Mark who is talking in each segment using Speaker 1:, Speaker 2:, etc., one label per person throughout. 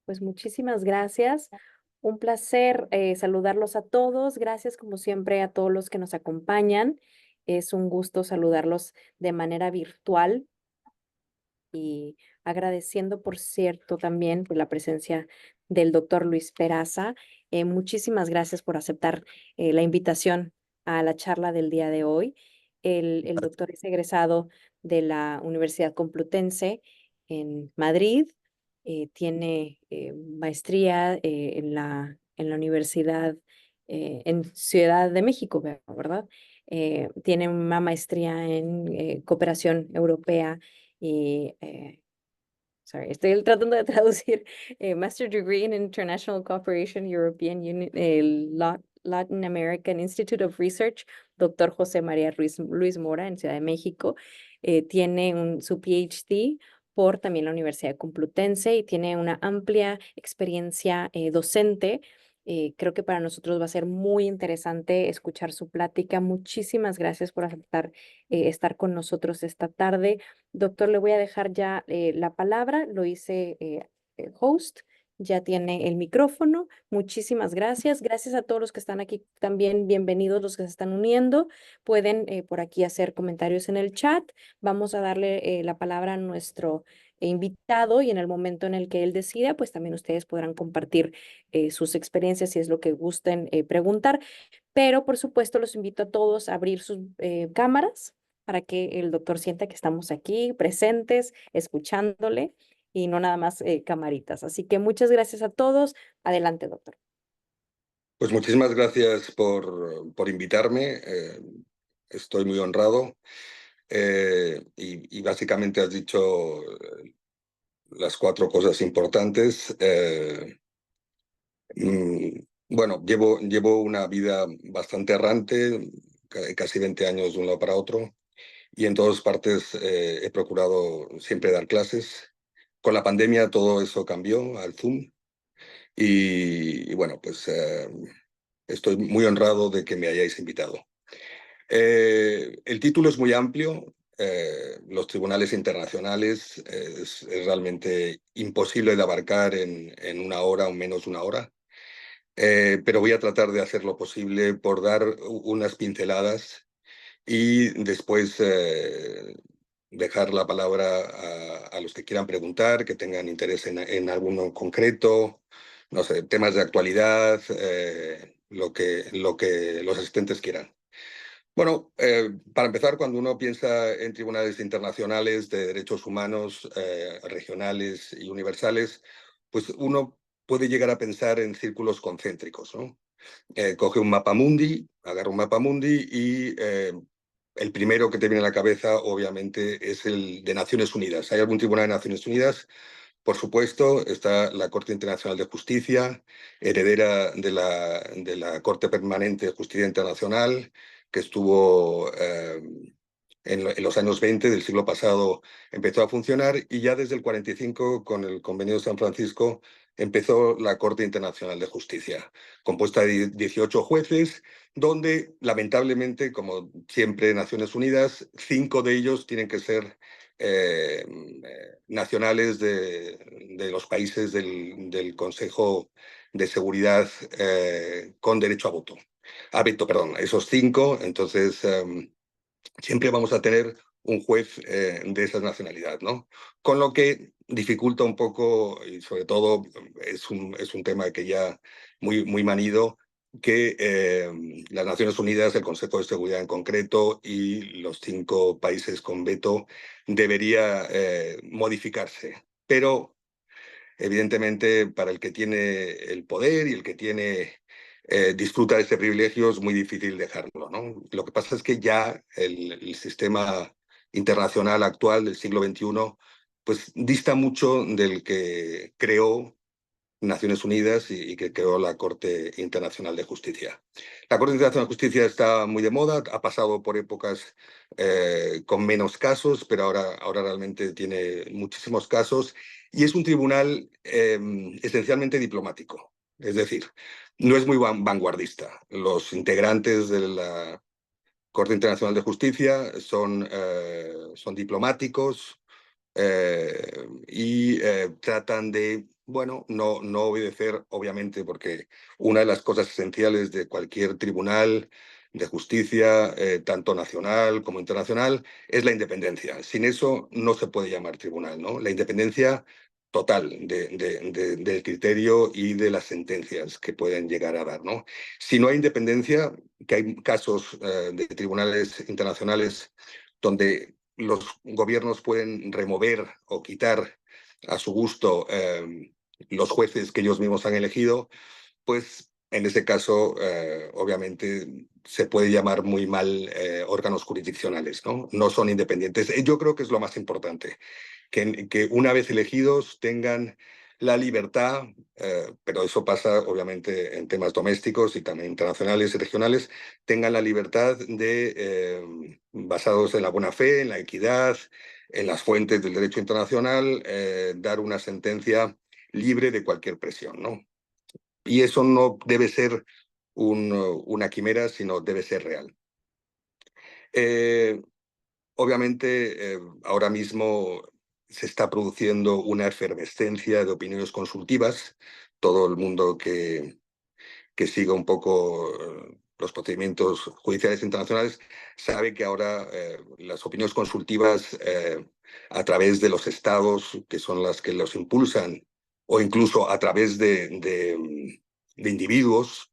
Speaker 1: Pues muchísimas gracias. Un placer saludarlos a todos. Gracias como siempre a todos los que nos acompañan. Es un gusto saludarlos de manera virtual y agradeciendo, por cierto, también por la presencia del doctor Luis Peraza. Muchísimas gracias por aceptar la invitación a la charla del día de hoy. El doctor es egresado de la Universidad Complutense en Madrid. Tiene maestría en la Universidad en Ciudad de México, ¿verdad? Tiene una maestría en cooperación europea y, estoy tratando de traducir, Master Degree in International Cooperation, European Union, Latin American Institute of Research, doctor José María Luis Mora, en Ciudad de México. Tiene su PhD por también la Universidad Complutense y tiene una amplia experiencia docente. Creo que para nosotros va a ser muy interesante escuchar su plática. Muchísimas gracias por aceptar estar con nosotros esta tarde. Doctor, le voy a dejar ya la palabra. Lo hice el host, ya tiene el micrófono. Muchísimas gracias. Gracias a todos los que están aquí también. Bienvenidos los que se están uniendo. Pueden por aquí hacer comentarios en el chat. Vamos a darle la palabra a nuestro invitado y en el momento en el que él decida, pues también ustedes podrán compartir sus experiencias si es lo que gusten preguntar. Pero por supuesto los invito a todos a abrir sus cámaras para que el doctor sienta que estamos aquí presentes, escuchándole y no nada más camaritas. Así que muchas gracias a todos. Adelante, doctor.
Speaker 2: Pues muchísimas gracias por invitarme. Estoy muy honrado. Y básicamente has dicho las cuatro cosas importantes. Bueno, llevo una vida bastante errante, casi 20 años de un lado para otro, y en todas partes he procurado siempre dar clases. Con la pandemia todo eso cambió al Zoom y bueno, pues estoy muy honrado de que me hayáis invitado. El título es muy amplio. Los tribunales internacionales es realmente imposible de abarcar en una hora o menos de una hora. Pero voy a tratar de hacer lo posible por dar unas pinceladas y después dejar la palabra a los que quieran preguntar, que tengan interés en alguno concreto, no sé, temas de actualidad, lo que los asistentes quieran. Bueno, para empezar, cuando uno piensa en tribunales internacionales de derechos humanos, regionales y universales, pues uno puede llegar a pensar en círculos concéntricos, ¿no? Coge un mapa mundi, agarra un mapa mundi y el primero que te viene a la cabeza, obviamente, es el de Naciones Unidas. ¿Hay algún tribunal de Naciones Unidas? Por supuesto, está la Corte Internacional de Justicia, heredera de la Corte Permanente de Justicia Internacional, que estuvo en los años 20 del siglo pasado, empezó a funcionar y ya desde el 45, con el Convenio de San Francisco, empezó la Corte Internacional de Justicia, compuesta de 18 jueces, donde, lamentablemente, como siempre en Naciones Unidas, 5 de ellos tienen que ser nacionales de los países del Consejo de Seguridad con derecho a voto. A veto, perdón, esos 5, entonces siempre vamos a tener un juez de esa nacionalidad, ¿no? Con lo que dificulta un poco, y sobre todo es un tema que ya muy manido, que las Naciones Unidas, el Consejo de Seguridad en concreto y los 5 países con veto debería modificarse. Pero evidentemente para el que tiene el poder y el que disfruta de este privilegio es muy difícil dejarlo, ¿no? Lo que pasa es que ya el sistema internacional actual del siglo XXI pues dista mucho del que creó Naciones Unidas y que creó la Corte Internacional de Justicia. La Corte Internacional de Justicia está muy de moda, ha pasado por épocas con menos casos, pero ahora realmente tiene muchísimos casos y es un tribunal esencialmente diplomático. Es decir, no es muy vanguardista. Los integrantes de la Corte Internacional de Justicia son diplomáticos y tratan de bueno, no obedecer, obviamente, porque una de las cosas esenciales de cualquier tribunal de justicia, tanto nacional como internacional, es la independencia. Sin eso no se puede llamar tribunal, ¿no? La independencia total del criterio y de las sentencias que pueden llegar a dar, ¿no? Si no hay independencia, que hay casos de tribunales internacionales donde los gobiernos pueden remover o quitar a su gusto los jueces que ellos mismos han elegido, pues en ese caso, obviamente, se puede llamar muy mal órganos jurisdiccionales, ¿no? No son independientes. Yo creo que es lo más importante, que una vez elegidos tengan la libertad, pero eso pasa obviamente en temas domésticos y también internacionales y regionales, tengan la libertad de, basados en la buena fe, en la equidad, en las fuentes del derecho internacional, dar una sentencia libre de cualquier presión, ¿no? Y eso no debe ser una quimera, sino debe ser real. Eh, Obviamente, ahora mismo se está produciendo una efervescencia de opiniones consultivas. Todo el mundo que siga un poco los procedimientos judiciales internacionales sabe que ahora las opiniones consultivas a través de los estados, que son las que los impulsan, o incluso a través de individuos,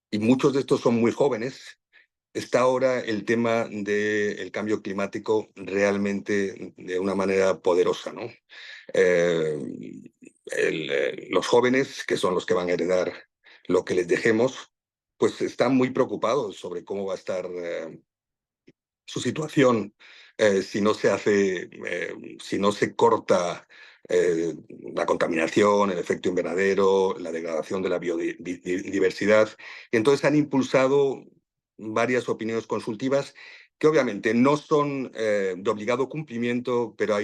Speaker 2: y muchos de estos son muy jóvenes, está ahora el tema del cambio climático realmente de una manera poderosa, ¿no? Eh, los jóvenes, que son los que van a heredar lo que les dejemos, pues están muy preocupados sobre cómo va a estar su situación si no se hace, si no se corta la contaminación, el efecto invernadero, la degradación de la biodiversidad. Entonces han impulsado varias opiniones consultivas que obviamente no son de obligado cumplimiento, pero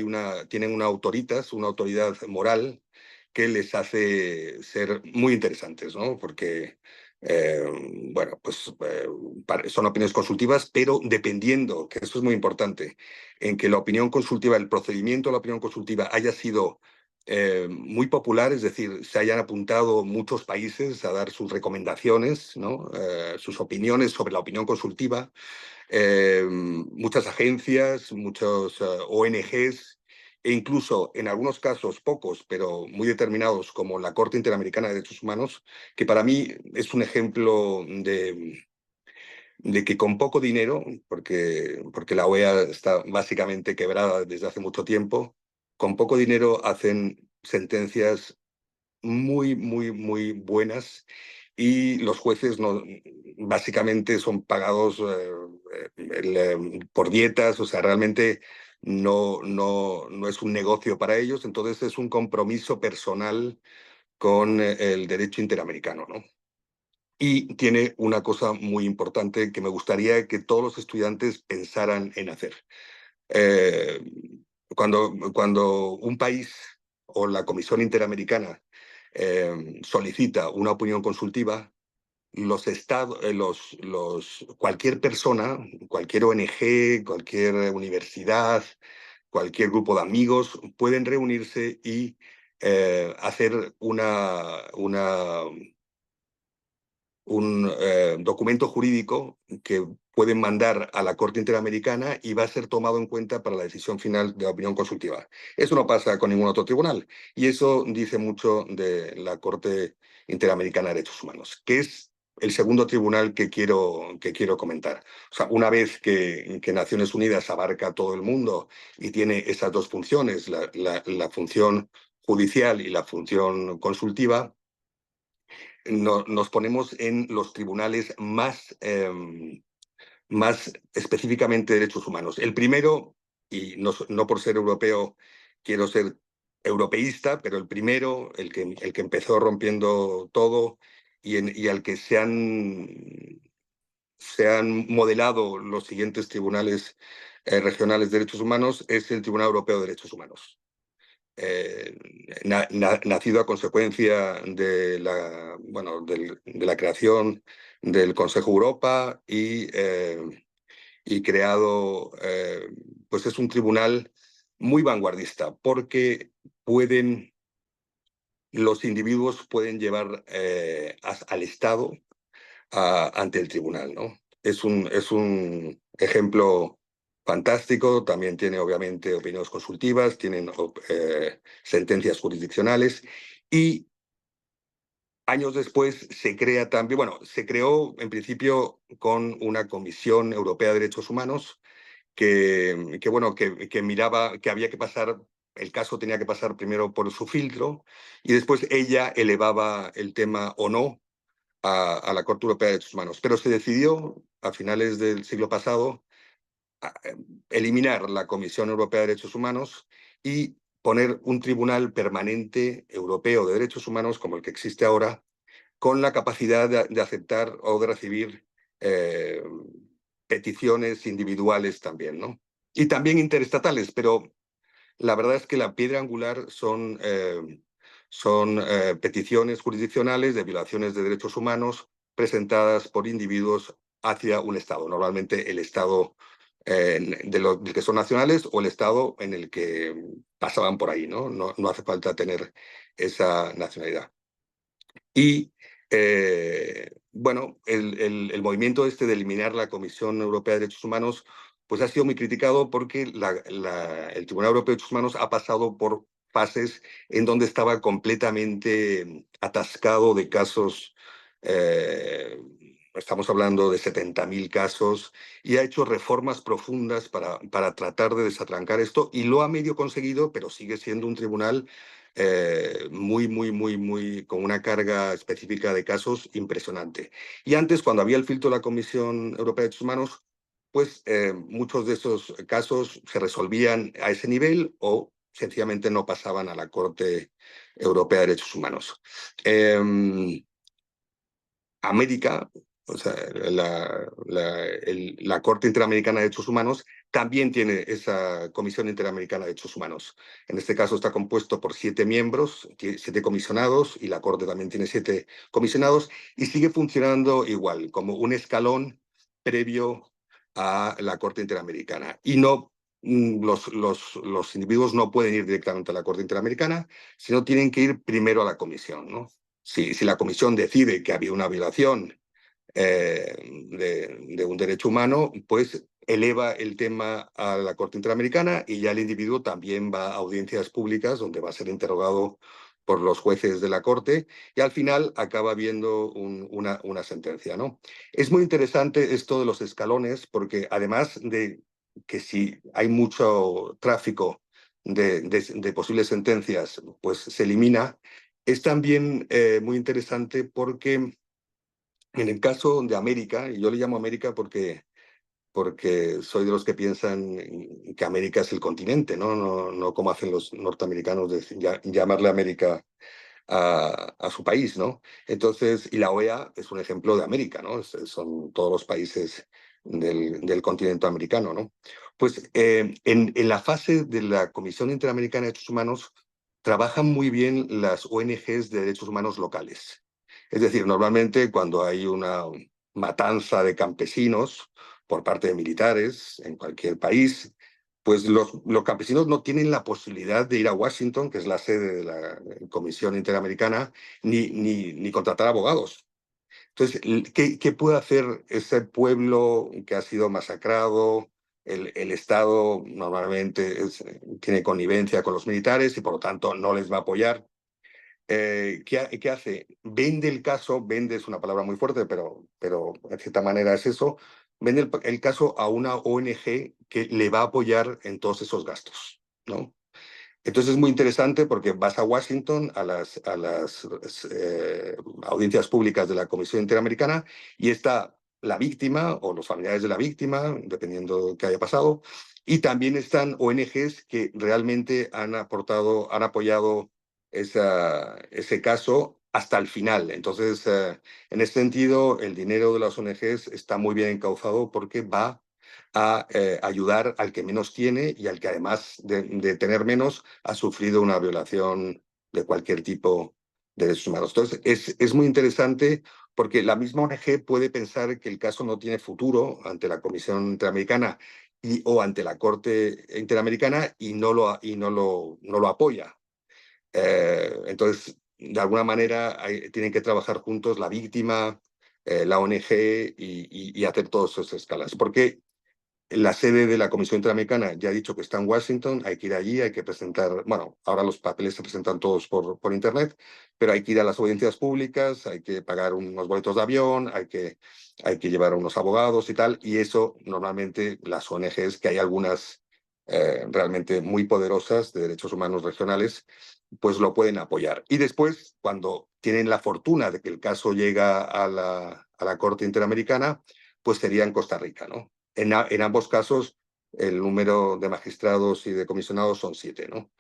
Speaker 2: tienen una autoridad moral que les hace ser muy interesantes, ¿no? Porque eh, bueno, pues son opiniones consultivas, pero dependiendo, que eso es muy importante, en que la opinión consultiva, el procedimiento de la opinión consultiva haya sido muy popular, es decir, se hayan apuntado muchos países a dar sus recomendaciones, ¿no? Sus opiniones sobre la opinión consultiva, muchas agencias, muchos ONGs, e incluso en algunos casos, pocos, pero muy determinados, como la Corte Interamericana de Derechos Humanos, que para mí es un ejemplo de que con poco dinero, porque la OEA está básicamente quebrada desde hace mucho tiempo, con poco dinero hacen sentencias muy buenas, y los jueces no, básicamente son pagados por dietas, o sea, realmente no es un negocio para ellos, entonces es un compromiso personal con el derecho interamericano, ¿no? Y tiene una cosa muy importante que me gustaría que todos los estudiantes pensaran en hacer. Eh, cuando un país o la Comisión Interamericana solicita una opinión consultiva, los estados, cualquier persona, cualquier ONG, cualquier universidad, cualquier grupo de amigos pueden reunirse y hacer un documento jurídico que pueden mandar a la Corte Interamericana y va a ser tomado en cuenta para la decisión final de la opinión consultiva. Eso no pasa con ningún otro tribunal, y eso dice mucho de la Corte Interamericana de Derechos Humanos, que es el segundo tribunal que quiero comentar. O sea, una vez que Naciones Unidas abarca todo el mundo y tiene esas dos funciones, la función judicial y la función consultiva, nos ponemos en los tribunales más específicamente de derechos humanos. El primero, y no por ser europeo quiero ser europeísta, pero el primero, el que empezó rompiendo todo y al que se han modelado los siguientes tribunales regionales de derechos humanos, es el Tribunal Europeo de Derechos Humanos. eh, Nacido a consecuencia de la creación del Consejo Europa, y creado, pues es un tribunal muy vanguardista porque pueden los individuos pueden llevar al Estado ante el tribunal, ¿no? Es un ejemplo fantástico, también tiene obviamente opiniones consultivas, tienen sentencias jurisdiccionales y años después se crea también, bueno, se creó en principio con una Comisión Europea de Derechos Humanos bueno, que miraba que había que pasar, el caso tenía que pasar primero por su filtro y después ella elevaba el tema o no a la Corte Europea de Derechos Humanos. Pero se decidió a finales del siglo pasado a, eliminar la Comisión Europea de Derechos Humanos y poner un tribunal permanente europeo de derechos humanos como el que existe ahora, con la capacidad de aceptar o de recibir eh, peticiones individuales también, ¿no? Y también interestatales, pero la verdad es que la piedra angular son peticiones jurisdiccionales de violaciones de derechos humanos presentadas por individuos hacia un Estado, normalmente el Estado de que son nacionales o el Estado en el que pasaban por ahí, ¿no? No hace falta tener esa nacionalidad. Y bueno, movimiento este de eliminar la Comisión Europea de Derechos Humanos pues ha sido muy criticado porque el Tribunal Europeo de Derechos Humanos ha pasado por fases en donde estaba completamente atascado de casos. Estamos hablando de 70.000 casos y ha hecho reformas profundas para tratar de desatrancar esto y lo ha medio conseguido, pero sigue siendo un tribunal muy, con una carga específica de casos impresionante. Y antes, cuando había el filtro de la Comisión Europea de Derechos Humanos, pues muchos de esos casos se resolvían a ese nivel o sencillamente no pasaban a la Corte Europea de Derechos Humanos. América, o sea, la Corte Interamericana de Derechos Humanos también tiene esa Comisión Interamericana de Derechos Humanos. En este caso está compuesto por 7 miembros, 7 comisionados, y la Corte también tiene 7 comisionados, y sigue funcionando igual, como un escalón previo a la Corte Interamericana. Y no, los individuos no pueden ir directamente a la Corte Interamericana, sino tienen que ir primero a la Comisión, ¿no? Si la Comisión decide que había una violación de un derecho humano, pues eleva el tema a la Corte Interamericana y ya el individuo también va a audiencias públicas donde va a ser interrogado por los jueces de la Corte y al final acaba habiendo una sentencia, ¿no? Es muy interesante esto de los escalones porque además de que si hay mucho tráfico de posibles sentencias, pues se elimina. Es también muy interesante porque en el caso de América, y yo le llamo América porque soy de los que piensan que América es el continente, ¿no? No como hacen los norteamericanos de llamarle América a su país, ¿no? Entonces, y la OEA es un ejemplo de América, ¿no? Son todos los países del continente americano, ¿no? Pues en la fase de la Comisión Interamericana de Derechos Humanos trabajan muy bien las ONGs de derechos humanos locales. Es decir, normalmente cuando hay una matanza de campesinos por parte de militares en cualquier país, pues los campesinos no tienen la posibilidad de ir a Washington, que es la sede de la Comisión Interamericana, ni contratar abogados. Entonces, ¿qué puede hacer ese pueblo que ha sido masacrado? El Estado normalmente tiene connivencia con los militares y por lo tanto no les va a apoyar. ¿Qué hace? Vende el caso, vende es una palabra muy fuerte, pero de cierta manera es eso, vende el caso a una ONG que le va a apoyar en todos esos gastos, ¿no? Entonces es muy interesante porque vas a Washington a las audiencias públicas de la Comisión Interamericana y está la víctima o los familiares de la víctima, dependiendo de qué haya pasado, y también están ONGs que realmente han apoyado ese caso hasta el final. Entonces, en ese sentido, el dinero de las ONGs está muy bien encauzado porque va a ayudar al que menos tiene y al que además de tener menos ha sufrido una violación de cualquier tipo de derechos humanos. Entonces, es muy interesante porque la misma ONG puede pensar que el caso no tiene futuro ante la Comisión Interamericana o ante la Corte Interamericana y no lo apoya. Entonces, de alguna manera tienen que trabajar juntos la víctima, la ONG y hacer todas esas escalas. Porque la sede de la Comisión Interamericana ya ha dicho que está en Washington, hay que ir allí, hay que presentar, bueno, ahora los papeles se presentan todos por Internet, pero hay que ir a las audiencias públicas, hay que pagar unos boletos de avión, hay que llevar a unos abogados y tal, y eso normalmente las ONGs, que hay algunas realmente muy poderosas de derechos humanos regionales, pues lo pueden apoyar. Y después, cuando tienen la fortuna de que el caso llega a la Corte Interamericana, pues sería en Costa Rica, ¿no? En ambos casos, el número de magistrados y de comisionados son 7, ¿no?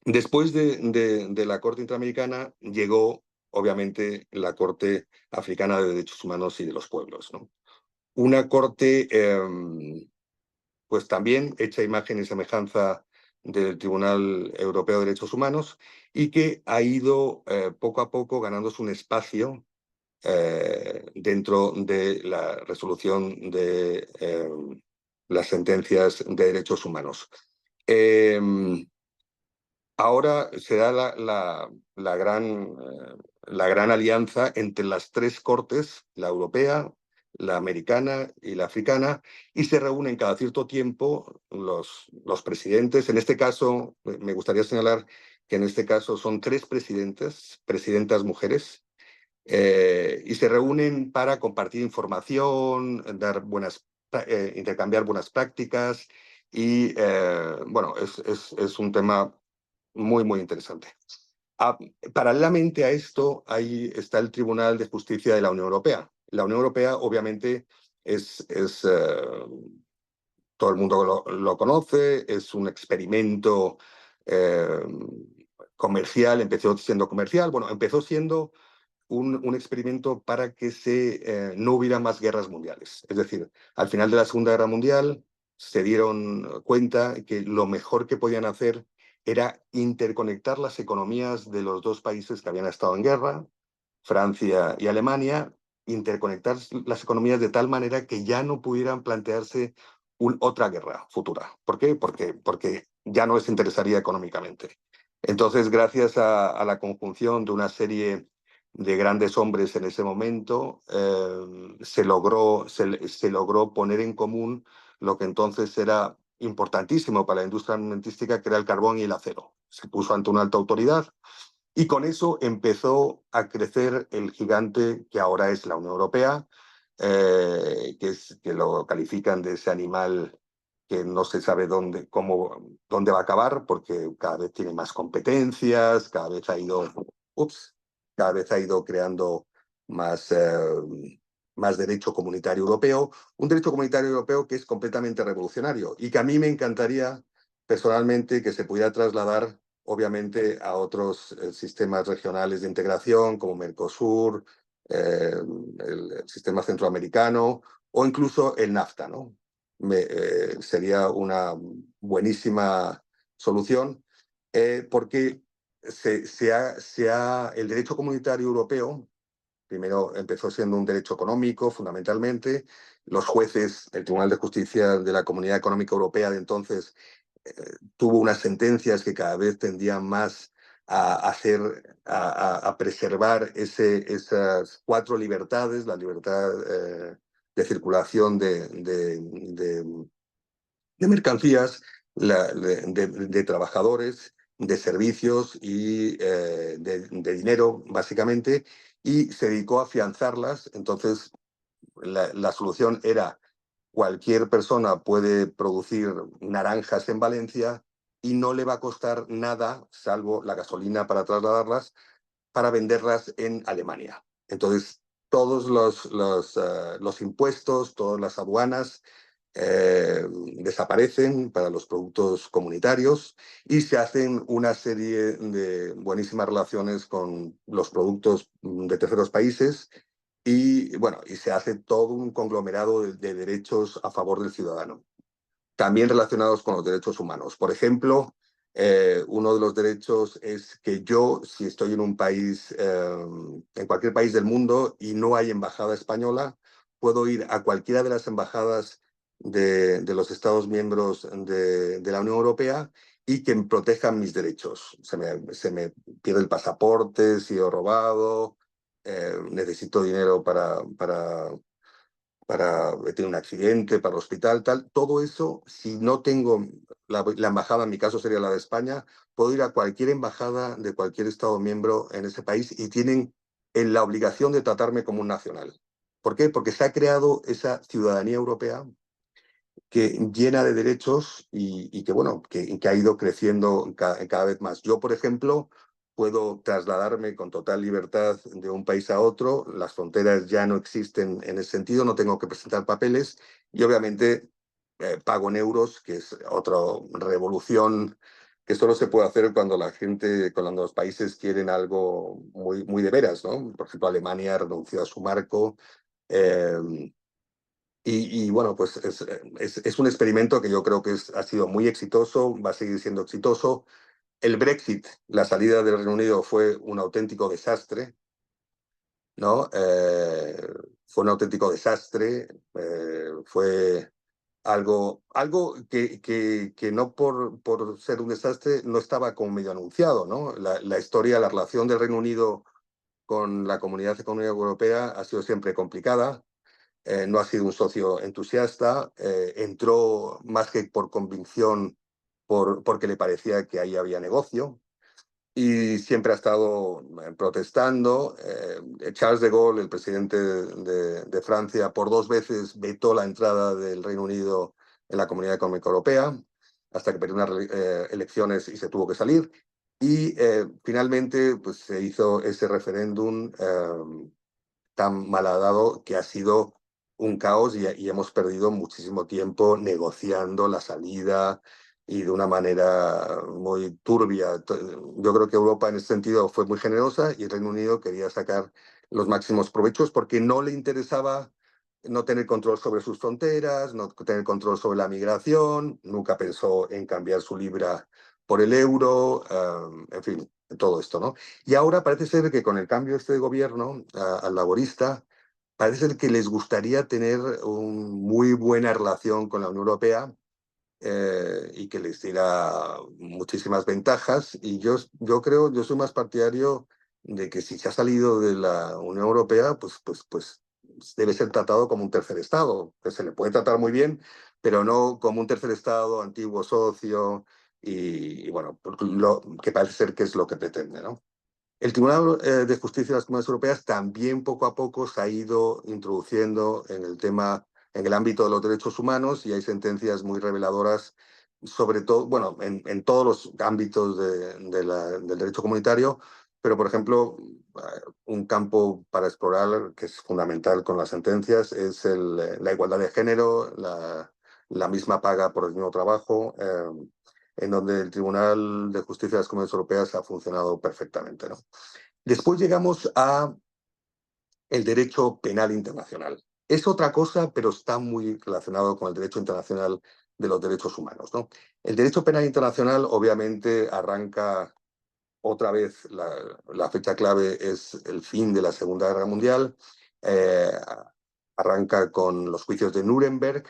Speaker 2: Después de la Corte Interamericana llegó, obviamente, la Corte Africana de Derechos Humanos y de los Pueblos, ¿no? Una corte, pues también hecha imagen y semejanza del Tribunal Europeo de Derechos Humanos y que ha ido poco a poco ganándose un espacio dentro de la resolución de las sentencias de derechos humanos. Eh, Ahora se da la gran alianza entre las tres cortes, la europea, la americana y la africana, y se reúnen cada cierto tiempo los presidentes. En este caso, me gustaría señalar que en este caso son tres presidentas mujeres, y se reúnen para compartir información, intercambiar buenas prácticas y, bueno, es un tema muy, muy interesante. Ah, Paralelamente a esto, ahí está el Tribunal de Justicia de la Unión Europea. La Unión Europea, obviamente, todo el mundo lo conoce, es un experimento eh, comercial, empezó siendo comercial, bueno, empezó siendo un experimento para que no hubiera más guerras mundiales. Es decir, al final de la Segunda Guerra Mundial se dieron cuenta que lo mejor que podían hacer era interconectar las economías de los dos países que habían estado en guerra, Francia y Alemania, interconectar las economías de tal manera que ya no pudieran plantearse otra guerra futura. ¿Por qué? Porque ya no les interesaría económicamente. Entonces, gracias la conjunción de una serie de grandes hombres en ese momento, se logró poner en común lo que entonces era importantísimo para la industria armamentística, que era el carbón y el acero. Se puso ante una alta autoridad y con eso empezó a crecer el gigante que ahora es la Unión Europea, que lo califican de ese animal que no se sabe dónde va a acabar, porque cada vez tiene más competencias, cada vez ha ido creando más, más derecho comunitario europeo, un derecho comunitario europeo que es completamente revolucionario y que a mí me encantaría personalmente que se pudiera trasladar obviamente a otros sistemas regionales de integración como Mercosur, el sistema centroamericano o incluso el NAFTA, ¿no? Sería una buenísima solución, porque el derecho comunitario europeo primero empezó siendo un derecho económico, fundamentalmente. Los jueces, el Tribunal de Justicia de la Comunidad Económica Europea de entonces, tuvo unas sentencias que cada vez tendían más a preservar esas cuatro libertades, la libertad de circulación de mercancías, de trabajadores, de servicios y de dinero, básicamente, y se dedicó a afianzarlas. Entonces, la solución era cualquier persona puede producir naranjas en Valencia y no le va a costar nada, salvo la gasolina para trasladarlas, para venderlas en Alemania. Entonces, todos los impuestos, todas las aduanas desaparecen para los productos comunitarios y se hacen una serie de buenísimas relaciones con los productos de terceros países y, bueno, y se hace todo un conglomerado de derechos a favor del ciudadano, también relacionados con los derechos humanos. Por ejemplo, uno de los derechos es que yo, si estoy en un país, en cualquier país del mundo y no hay embajada española, puedo ir a cualquiera de las embajadas de los Estados miembros de la Unión Europea y que protejan mis derechos. Se me pierde el pasaporte, he sido robado, necesito dinero para tener un accidente, para el hospital, tal. Todo eso, si no tengo la embajada, en mi caso sería la de España, puedo ir a cualquier embajada de cualquier Estado miembro en ese país y tienen la obligación de tratarme como un nacional. ¿Por qué? Porque se ha creado esa ciudadanía europea que llena de derechos y que, bueno, que ha ido creciendo cada vez más. Yo, por ejemplo, puedo trasladarme con total libertad de un país a otro, las fronteras ya no existen en ese sentido, no tengo que presentar papeles y obviamente pago en euros, que es otra revolución que solo se puede hacer cuando la gente, cuando los países quieren algo muy, muy de veras, ¿no? Por ejemplo, Alemania renunció a su marco. Eh, bueno, pues es un experimento que yo creo que ha sido muy exitoso, va a seguir siendo exitoso. El Brexit, la salida del Reino Unido, fue un auténtico desastre, ¿no? Fue un auténtico desastre, fue algo que no por ser un desastre no estaba como medio anunciado, ¿no? La historia, la relación del Reino Unido con la Comunidad Económica Europea ha sido siempre complicada. No ha sido un socio entusiasta, entró más que por convicción, porque le parecía que ahí había negocio y siempre ha estado protestando. Charles de Gaulle, el presidente de Francia, por 2 veces vetó la entrada del Reino Unido en la Comunidad Económica Europea, hasta que perdió unas elecciones y se tuvo que salir. Y finalmente pues, se hizo ese referéndum tan malhadado que ha sido un caos y hemos perdido muchísimo tiempo negociando la salida y de una manera muy turbia. Yo creo que Europa en ese sentido fue muy generosa y el Reino Unido quería sacar los máximos provechos porque no le interesaba no tener control sobre sus fronteras, no tener control sobre la migración, nunca pensó en cambiar su libra por el euro, en fin, todo esto, ¿no? Y ahora parece ser que con el cambio este de gobierno al laborista, parece ser que les gustaría tener una muy buena relación con la Unión Europea y que les diera muchísimas ventajas. Y yo creo, yo soy más partidario de que si se ha salido de la Unión Europea, pues debe ser tratado como un tercer Estado, que se le puede tratar muy bien, pero no como un tercer Estado, antiguo socio, y bueno, lo que parece ser que es lo que pretende, ¿no? El Tribunal de Justicia de las Comunidades Europeas también poco a poco se ha ido introduciendo en el tema, en el ámbito de los derechos humanos y hay sentencias muy reveladoras, sobre todo, bueno, en todos los ámbitos del derecho comunitario, pero por ejemplo, un campo para explorar que es fundamental con las sentencias es la igualdad de género, la misma paga por el mismo trabajo. En donde el Tribunal de Justicia de las Comunidades Europeas ha funcionado perfectamente, ¿no? Después llegamos a el derecho penal internacional. Es otra cosa, pero está muy relacionado con el derecho internacional de los derechos humanos, ¿no? El derecho penal internacional obviamente arranca otra vez, la fecha clave es el fin de la Segunda Guerra Mundial, eh, arranca con los juicios de Nuremberg,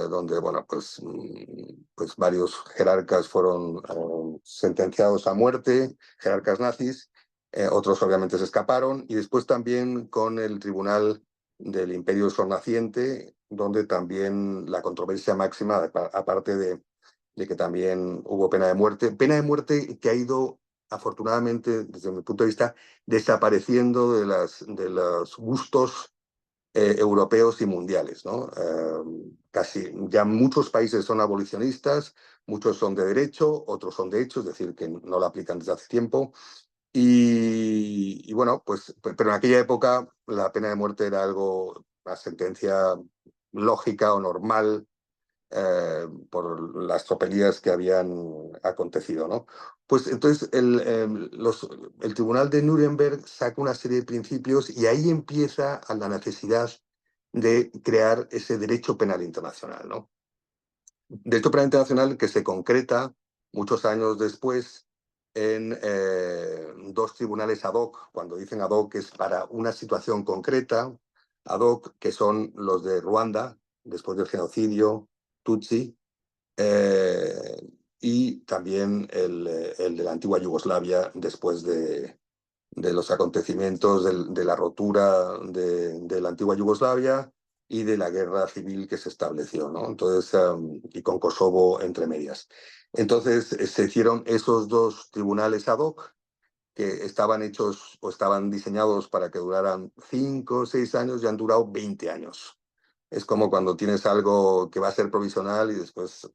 Speaker 2: donde bueno, pues varios jerarcas fueron sentenciados a muerte, jerarcas nazis, otros obviamente se escaparon, y después también con el Tribunal del Imperio Naciente, donde también la controversia máxima, aparte de que también hubo pena de muerte que ha ido afortunadamente, desde mi punto de vista, desapareciendo de los gustos europeos y mundiales, ¿no? Casi ya muchos países son abolicionistas, muchos son de derecho, otros son de hecho, es decir, que no la aplican desde hace tiempo. Bueno, pues, pero en aquella época la pena de muerte era algo, una sentencia lógica o normal por las tropelías que habían acontecido, ¿no? Pues entonces el Tribunal de Nuremberg saca una serie de principios y ahí empieza a la necesidad de crear ese derecho penal internacional, ¿no? Derecho penal internacional que se concreta muchos años después en dos tribunales ad hoc. Cuando dicen ad hoc es para una situación concreta, ad hoc, que son los de Ruanda, después del genocidio Tutsi, eh, y también el de la antigua Yugoslavia después de los acontecimientos de la rotura de la antigua Yugoslavia y de la guerra civil que se estableció, ¿no? Entonces, y con Kosovo entre medias. Entonces, se hicieron esos dos tribunales ad hoc que estaban hechos o estaban diseñados para que duraran 5 o 6 años y han durado 20 años. Es como cuando tienes algo que va a ser provisional y después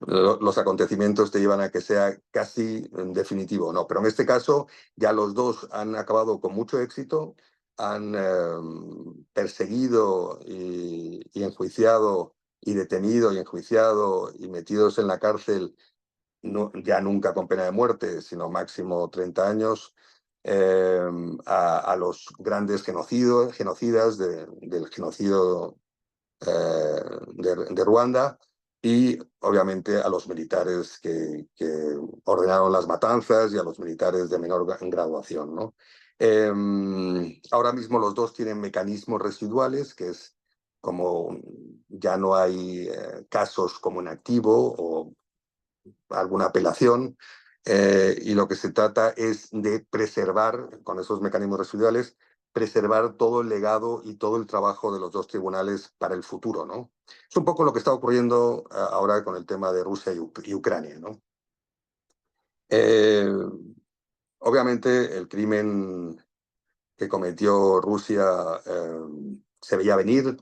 Speaker 2: los acontecimientos te llevan a que sea casi definitivo, ¿no? Pero en este caso ya los dos han acabado con mucho éxito, han perseguido y enjuiciado y detenido y enjuiciado y metidos en la cárcel, no, ya nunca con pena de muerte, sino máximo 30 años, a los grandes genocidas del genocidio de Ruanda y obviamente a los militares que ordenaron las matanzas y a los militares de menor graduación, ¿no? Ahora mismo los dos tienen mecanismos residuales, que es como ya no hay casos como en activo o alguna apelación, y lo que se trata es de preservar, con esos mecanismos residuales, preservar todo el legado y todo el trabajo de los dos tribunales para el futuro, ¿no? Es un poco lo que está ocurriendo ahora con el tema de Rusia y Ucrania, ¿no? Eh, Obviamente el crimen que cometió Rusia se veía venir.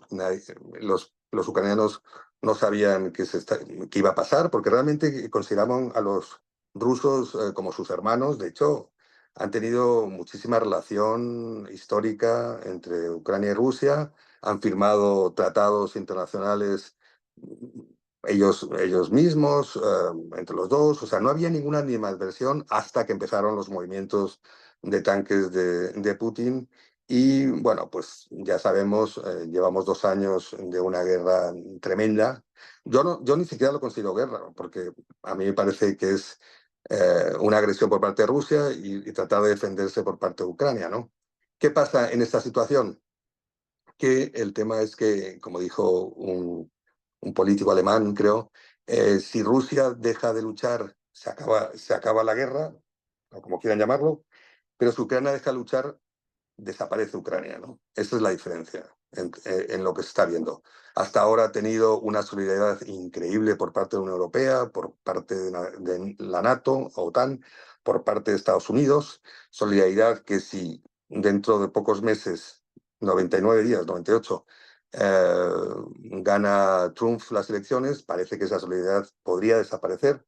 Speaker 2: Los ucranianos no sabían qué iba a pasar porque realmente consideraban a los rusos como sus hermanos. De hecho, han tenido muchísima relación histórica entre Ucrania y Rusia. Han firmado tratados internacionales ellos mismos, entre los dos. O sea, no había ninguna animadversión hasta que empezaron los movimientos de tanques de Putin. Y bueno, pues ya sabemos, llevamos 2 años de una guerra tremenda. Yo ni siquiera lo considero guerra, porque a mí me parece que es una agresión por parte de Rusia y tratar de defenderse por parte de Ucrania, ¿no? ¿Qué pasa en esta situación? Que el tema es que, como dijo un político alemán, creo, si Rusia deja de luchar, se acaba la guerra, o como quieran llamarlo, pero si Ucrania deja de luchar, desaparece Ucrania, ¿no? Esa es la diferencia en lo que se está viendo. Hasta ahora ha tenido una solidaridad increíble por parte de la Unión Europea, por parte de la NATO, OTAN, por parte de Estados Unidos, solidaridad que si dentro de pocos meses, 99 días, 98, gana Trump las elecciones, parece que esa solidaridad podría desaparecer,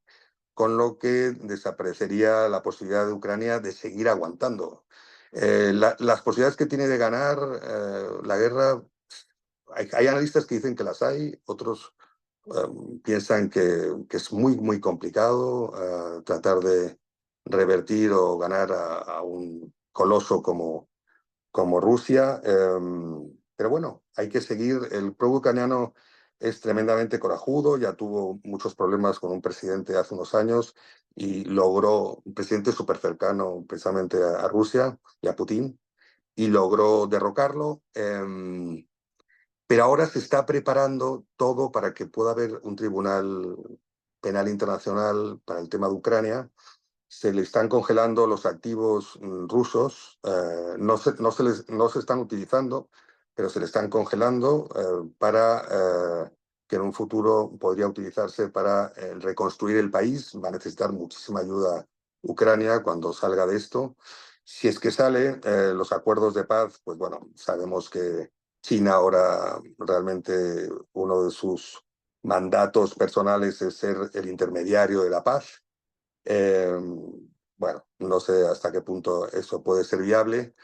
Speaker 2: con lo que desaparecería la posibilidad de Ucrania de seguir aguantando. Las posibilidades que tiene de ganar la guerra, hay analistas que dicen que las hay, otros piensan que es muy, muy complicado tratar de revertir o ganar a un coloso como Rusia. Pero bueno, hay que seguir. El pueblo ucraniano es tremendamente corajudo, ya tuvo muchos problemas con un presidente hace unos años y logró, un presidente súper cercano precisamente a Rusia y a Putin, y logró derrocarlo. Pero ahora se está preparando todo para que pueda haber un tribunal penal internacional para el tema de Ucrania. Se le están congelando los activos rusos, no se están utilizando, pero se le están congelando para que en un futuro podría utilizarse para reconstruir el país. Va a necesitar muchísima ayuda Ucrania cuando salga de esto. Si es que sale, los acuerdos de paz, pues bueno, sabemos que China ahora realmente uno de sus mandatos personales es ser el intermediario de la paz. eh, bueno, no sé hasta qué punto eso puede ser viable,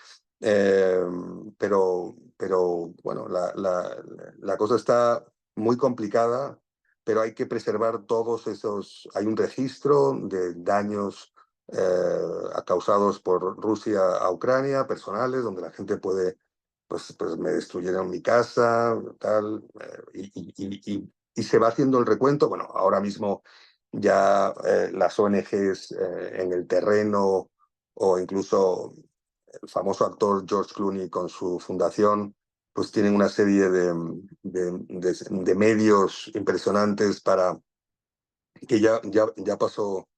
Speaker 2: eh, pero bueno, la cosa está muy complicada, pero hay que preservar todos esos. Hay un registro de daños causados por Rusia a Ucrania, personales, donde la gente puede, pues me destruyeron mi casa, tal, y se va haciendo el recuento. Bueno, ahora mismo ya las ONGs en el terreno o incluso el famoso actor George Clooney con su fundación, pues tienen una serie de medios impresionantes que ya pasó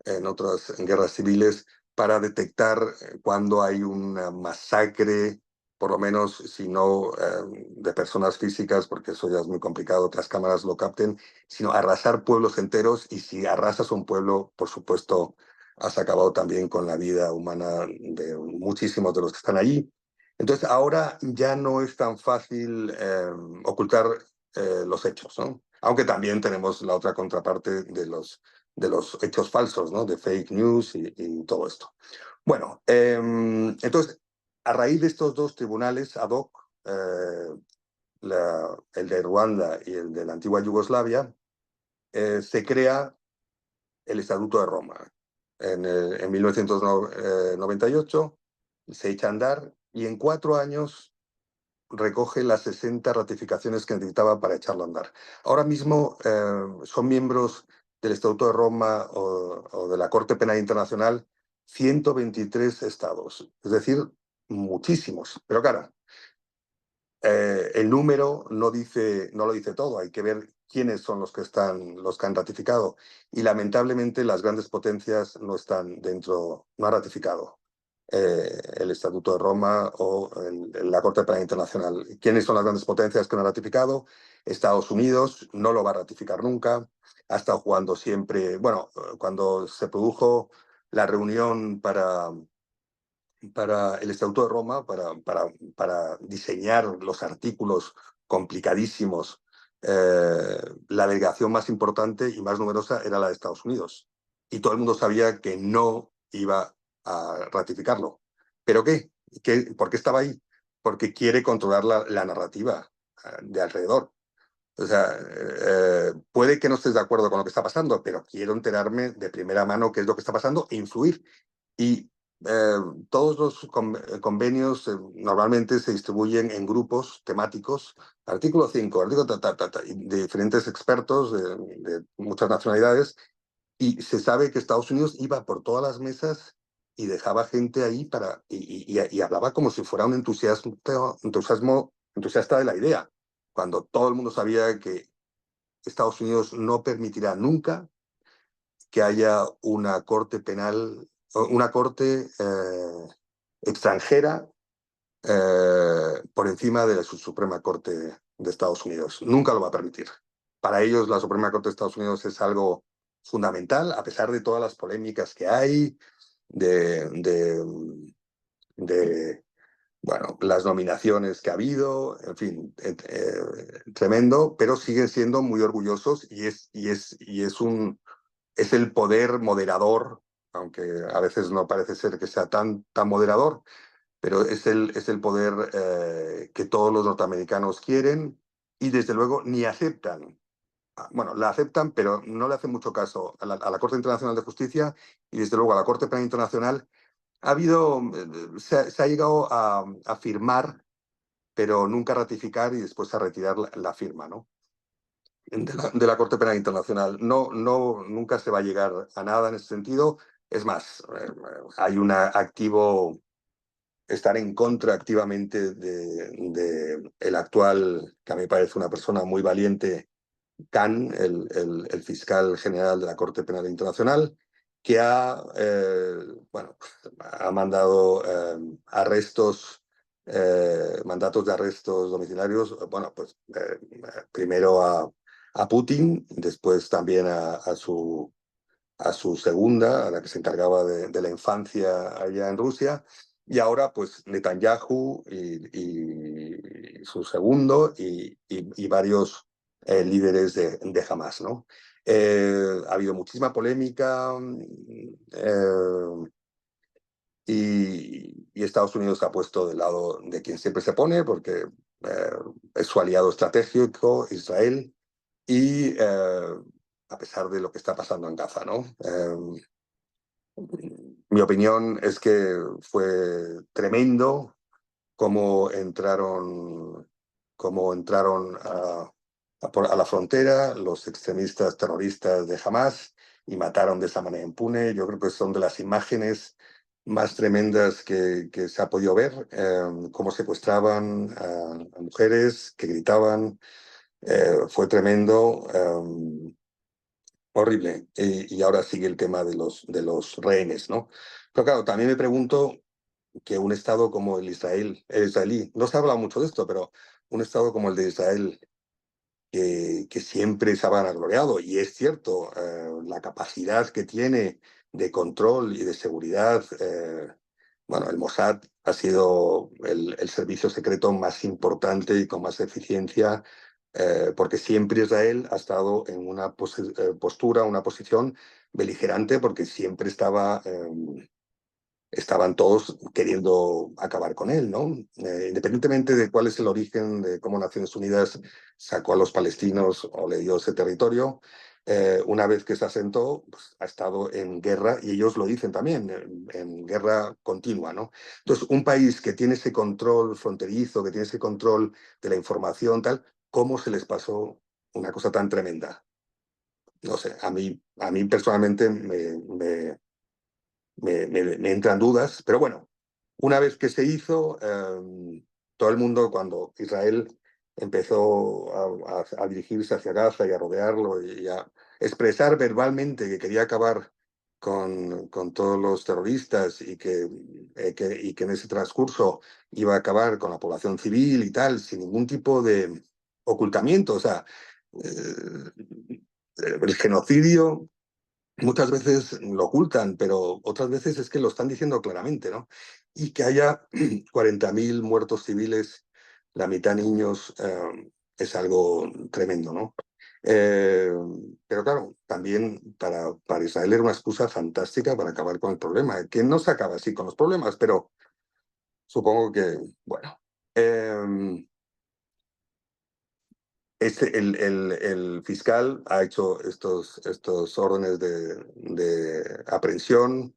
Speaker 2: en otras guerras civiles, para detectar cuando hay una masacre, por lo menos, si no de personas físicas, porque eso ya es muy complicado que las cámaras lo capten, sino arrasar pueblos enteros, y si arrasas un pueblo, por supuesto, has acabado también con la vida humana de muchísimos de los que están allí. Entonces, ahora ya no es tan fácil ocultar los hechos, ¿no? Aunque también tenemos la otra contraparte de los hechos falsos, ¿no? De fake news y todo esto. Bueno, entonces, a raíz de estos dos tribunales ad hoc, el de Ruanda y el de la antigua Yugoslavia, se crea el Estatuto de Roma. En 1998 se echa a andar, y en 4 años recoge las 60 ratificaciones que necesitaba para echarlo a andar. Ahora mismo son miembros del Estatuto de Roma o de la Corte Penal Internacional 123 estados, es decir, muchísimos. Pero claro, el número no lo dice todo, hay que ver quiénes son los que han ratificado. Y lamentablemente las grandes potencias no están dentro, no han ratificado el Estatuto de Roma o la Corte Penal Internacional. ¿Quiénes son las grandes potencias que no han ratificado? Estados Unidos no lo va a ratificar nunca. Ha estado jugando siempre, bueno, cuando se produjo la reunión para el Estatuto de Roma, para diseñar los artículos complicadísimos, la delegación más importante y más numerosa era la de Estados Unidos. Y todo el mundo sabía que no iba a ratificarlo. ¿Pero qué? ¿Por qué estaba ahí? Porque quiere controlar la narrativa de alrededor. O sea, puede que no estés de acuerdo con lo que está pasando, pero quiero enterarme de primera mano qué es lo que está pasando e influir. Y eh, todos los convenios normalmente se distribuyen en grupos temáticos, artículo 5, artículo de diferentes expertos de muchas nacionalidades, y se sabe que Estados Unidos iba por todas las mesas y dejaba gente ahí y hablaba como si fuera un entusiasta de la idea, cuando todo el mundo sabía que Estados Unidos no permitirá nunca que haya una corte penal, una corte extranjera por encima de la Suprema Corte de Estados Unidos. Nunca lo va a permitir. Para ellos la Suprema Corte de Estados Unidos es algo fundamental, a pesar de todas las polémicas que hay, de, de, de bueno, las nominaciones que ha habido, en fin, tremendo, pero siguen siendo muy orgullosos, es el poder moderador, aunque a veces no parece ser que sea tan moderador, pero es el poder que todos los norteamericanos quieren, y desde luego ni aceptan. Bueno, la aceptan, pero no le hacen mucho caso a la Corte Internacional de Justicia, y desde luego a la Corte Penal Internacional. Se ha llegado a firmar, pero nunca a ratificar, y después a retirar la firma, ¿no? De la Corte Penal Internacional. Nunca se va a llegar a nada en ese sentido. Es más, hay un activo, estar en contra activamente de el actual, que a mí me parece una persona muy valiente, Khan, el fiscal general de la Corte Penal Internacional, que bueno, ha mandado mandatos de arrestos domiciliarios, bueno, pues primero a Putin, después también a su segunda, a la que se encargaba de la infancia allá en Rusia, y ahora pues Netanyahu y su segundo y varios líderes de Hamas, ¿no? Ha habido muchísima polémica, y Estados Unidos se ha puesto del lado de quien siempre se pone, porque es su aliado estratégico, Israel, y a pesar de lo que está pasando en Gaza, ¿no? Mi opinión es que fue tremendo cómo entraron a la frontera los extremistas terroristas de Hamas y mataron de esa manera impune. Yo creo que son de las imágenes más tremendas que se ha podido ver, cómo secuestraban a mujeres que gritaban. Fue tremendo. horrible. Y ahora sigue el tema de los rehenes, ¿no? Pero claro, también me pregunto que un Estado como el israelí, no se ha hablado mucho de esto, pero un Estado como el de Israel, que siempre se ha vanagloriado, y es cierto, la capacidad que tiene de control y de seguridad, bueno, el Mossad ha sido el servicio secreto más importante y con más eficiencia, porque siempre Israel ha estado en una postura, una posición beligerante, porque siempre estaban todos queriendo acabar con él, ¿no? Independientemente de cuál es el origen de cómo Naciones Unidas sacó a los palestinos o le dio ese territorio, una vez que se asentó, pues, ha estado en guerra, y ellos lo dicen también, en guerra continua, ¿no? Entonces, un país que tiene ese control fronterizo, que tiene ese control de la información, tal, ¿cómo se les pasó una cosa tan tremenda? No sé, a mí personalmente me entran dudas, pero bueno, una vez que se hizo, todo el mundo, cuando Israel empezó a dirigirse hacia Gaza y a rodearlo y a expresar verbalmente que quería acabar con todos los terroristas, y que en ese transcurso iba a acabar con la población civil y tal, sin ningún tipo de ocultamiento. O sea, el genocidio muchas veces lo ocultan, pero otras veces es que lo están diciendo claramente, ¿no? Y que haya 40.000 muertos civiles, la mitad niños, es algo tremendo, ¿no? Eh, pero claro, también para Israel era una excusa fantástica para acabar con el problema, que no se acaba así con los problemas, pero supongo que, bueno. Eh, el fiscal ha hecho estos órdenes de aprehensión,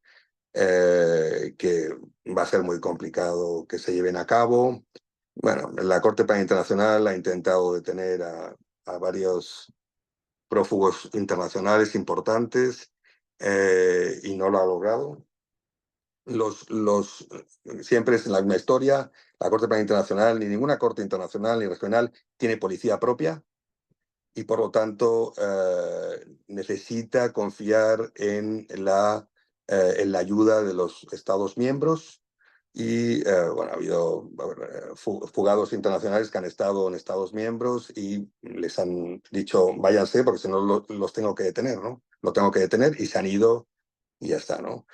Speaker 2: que va a ser muy complicado que se lleven a cabo. Bueno, la Corte Penal Internacional ha intentado detener a varios prófugos internacionales importantes, y no lo ha logrado. Siempre es la misma historia. La Corte Penal Internacional, ni ninguna corte internacional ni regional, tiene policía propia, y por lo tanto necesita confiar en la ayuda de los Estados miembros. Y bueno, ha habido fugados internacionales que han estado en Estados miembros y les han dicho váyanse porque si no los tengo que detener, ¿no? Lo tengo que detener, y se han ido y ya está, ¿no?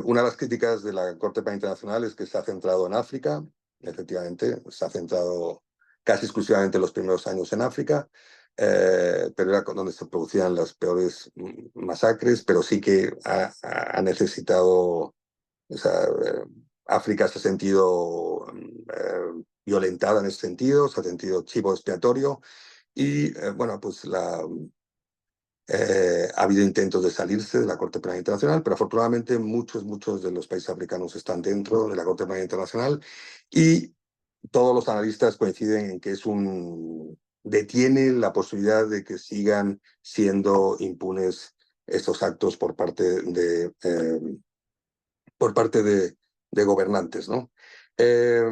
Speaker 2: Una de las críticas de la Corte Penal Internacional es que se ha centrado en África. Efectivamente, se ha centrado casi exclusivamente en los primeros años en África, pero era donde se producían las peores masacres, pero sí que ha necesitado, o sea, África se ha sentido violentada en ese sentido, se ha sentido chivo expiatorio, y bueno, pues ha habido intentos de salirse de la Corte Penal Internacional, pero afortunadamente muchos de los países africanos están dentro de la Corte Penal Internacional, y todos los analistas coinciden en que detiene la posibilidad de que sigan siendo impunes estos actos por parte de gobernantes, ¿no? Eh,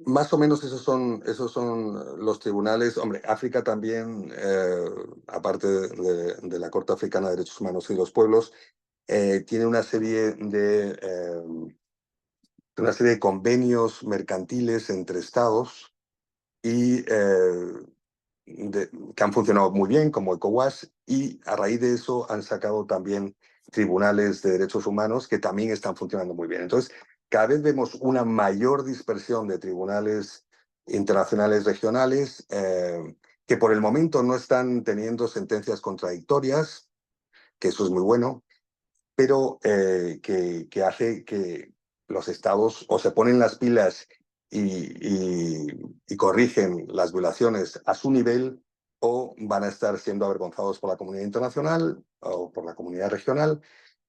Speaker 2: Más o menos esos son los tribunales. Hombre, África también, aparte de la Corte Africana de Derechos Humanos y los Pueblos, tiene una serie de convenios mercantiles entre estados, y que han funcionado muy bien, como ECOWAS, y a raíz de eso han sacado también tribunales de derechos humanos que también están funcionando muy bien. Entonces, cada vez vemos una mayor dispersión de tribunales internacionales regionales, que por el momento no están teniendo sentencias contradictorias, que eso es muy bueno, pero que hace que los estados o se ponen las pilas y corrigen las violaciones a su nivel, o van a estar siendo avergonzados por la comunidad internacional o por la comunidad regional,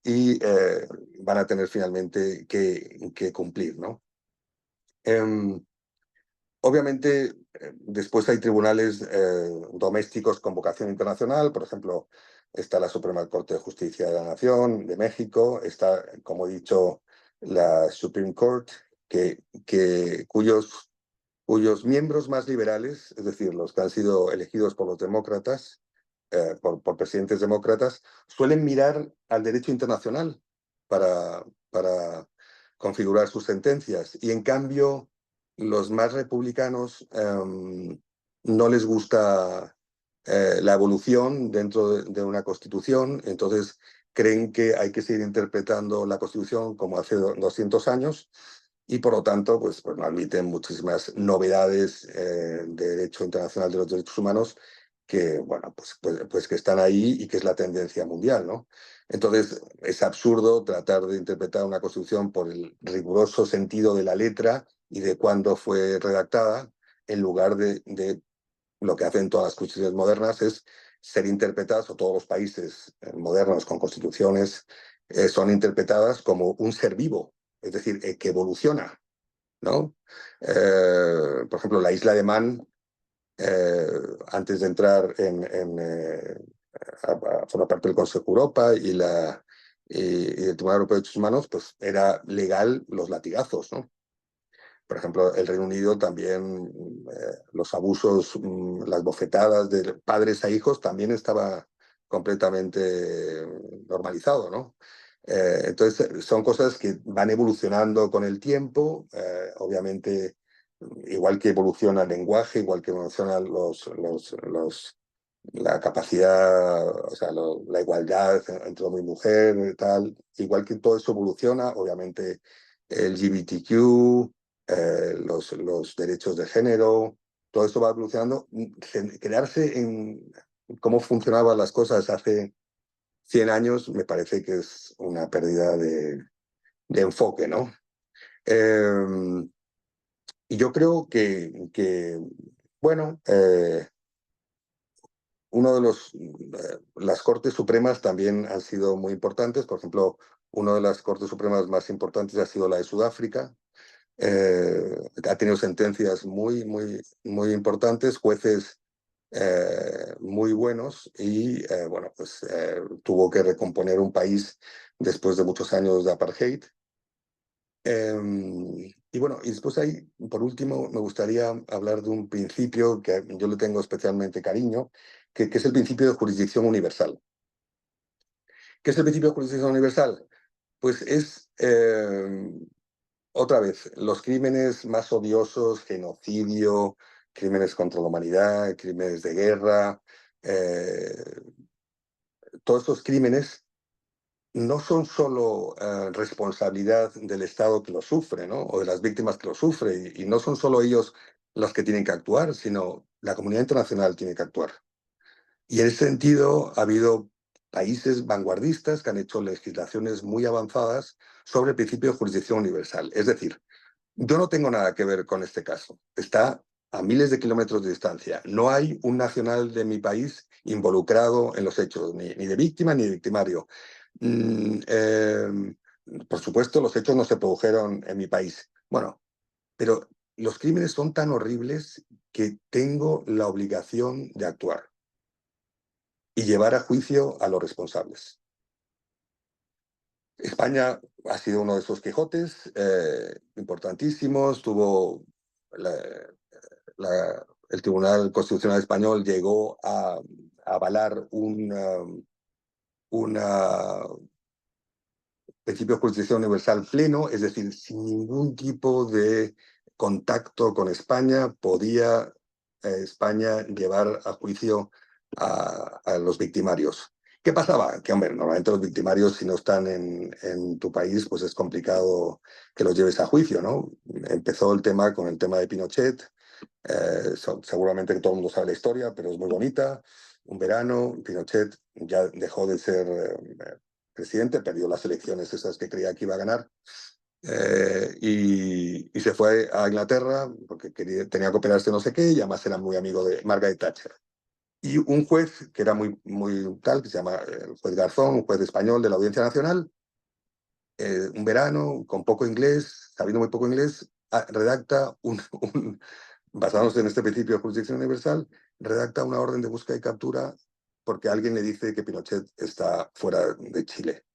Speaker 2: y van a tener finalmente que cumplir, ¿no? Em, Obviamente, después hay tribunales domésticos con vocación internacional. Por ejemplo, está la Suprema Corte de Justicia de la Nación de México, está, como he dicho, la Supreme Court, cuyos cuyos miembros más liberales, es decir, los que han sido elegidos por los demócratas, por presidentes demócratas, suelen mirar al derecho internacional para configurar sus sentencias. Y en cambio, los más republicanos no les gusta la evolución dentro de una constitución, entonces creen que hay que seguir interpretando la constitución como hace 200 años y por lo tanto pues no admiten muchísimas novedades de derecho internacional de los derechos humanos que, bueno, pues que están ahí y que es la tendencia mundial, ¿no? Entonces, es absurdo tratar de interpretar una constitución por el riguroso sentido de la letra y de cuándo fue redactada, en lugar de lo que hacen todas las constituciones modernas, es ser interpretadas, o todos los países modernos con constituciones son interpretadas como un ser vivo, es decir, que evoluciona, ¿no? Por ejemplo, la isla de Man, antes de entrar a formar parte del Consejo de Europa y el Tribunal Europeo de Derechos Humanos, pues era legal los latigazos, ¿no? Por ejemplo, el Reino Unido también, los abusos, las bofetadas de padres a hijos también estaba completamente normalizado, ¿no? Entonces, son cosas que van evolucionando con el tiempo, obviamente, igual que evoluciona el lenguaje, igual que evolucionan la capacidad, o sea, la igualdad entre hombre y mujer, tal, igual que todo eso evoluciona, obviamente el LGBTQ, los derechos de género, todo eso va evolucionando. Quedarse en cómo funcionaban las cosas hace 100 años me parece que es una pérdida de enfoque, ¿no? Y yo creo que bueno, uno de las Cortes Supremas también han sido muy importantes. Por ejemplo, una de las Cortes Supremas más importantes ha sido la de Sudáfrica. Ha tenido sentencias muy importantes, jueces muy buenos y, bueno, pues tuvo que recomponer un país después de muchos años de apartheid. Y bueno, y después ahí, por último, me gustaría hablar de un principio que yo le tengo especialmente cariño, que es el principio de jurisdicción universal. ¿Qué es el principio de jurisdicción universal? Pues es, otra vez, los crímenes más odiosos, genocidio, crímenes contra la humanidad, crímenes de guerra, todos estos crímenes no son solo responsabilidad del Estado que lo sufre, ¿no? O de las víctimas que lo sufren, y no son solo ellos los que tienen que actuar, sino la comunidad internacional tiene que actuar. Y en ese sentido ha habido países vanguardistas que han hecho legislaciones muy avanzadas sobre el principio de jurisdicción universal. Es decir, yo no tengo nada que ver con este caso. Está a miles de kilómetros de distancia. No hay un nacional de mi país involucrado en los hechos, ni de víctima ni de victimario. Mm, eh, por supuesto, los hechos no se produjeron en mi país. Bueno, pero los crímenes son tan horribles que tengo la obligación de actuar y llevar a juicio a los responsables. España ha sido uno de esos Quijotes importantísimos. El Tribunal Constitucional Español llegó a avalar una principio de jurisdicción universal pleno, es decir, sin ningún tipo de contacto con España, podía España llevar a juicio a los victimarios. ¿Qué pasaba? Que, hombre, normalmente los victimarios, si no están en tu país, pues es complicado que los lleves a juicio, ¿no? Empezó el tema con el tema de Pinochet, seguramente que todo el mundo sabe la historia, pero es muy bonita. Un verano, Pinochet ya dejó de ser presidente, perdió las elecciones esas que creía que iba a ganar, y se fue a Inglaterra porque tenía que operarse no sé qué, y además era muy amigo de Margaret Thatcher. Y un juez que era muy tal, que se llama el juez Garzón, un juez español de la Audiencia Nacional, un verano, con poco inglés, sabiendo muy poco inglés, redacta basándose en este principio de jurisdicción universal, redacta una orden de búsqueda y captura porque alguien le dice que Pinochet está fuera de Chile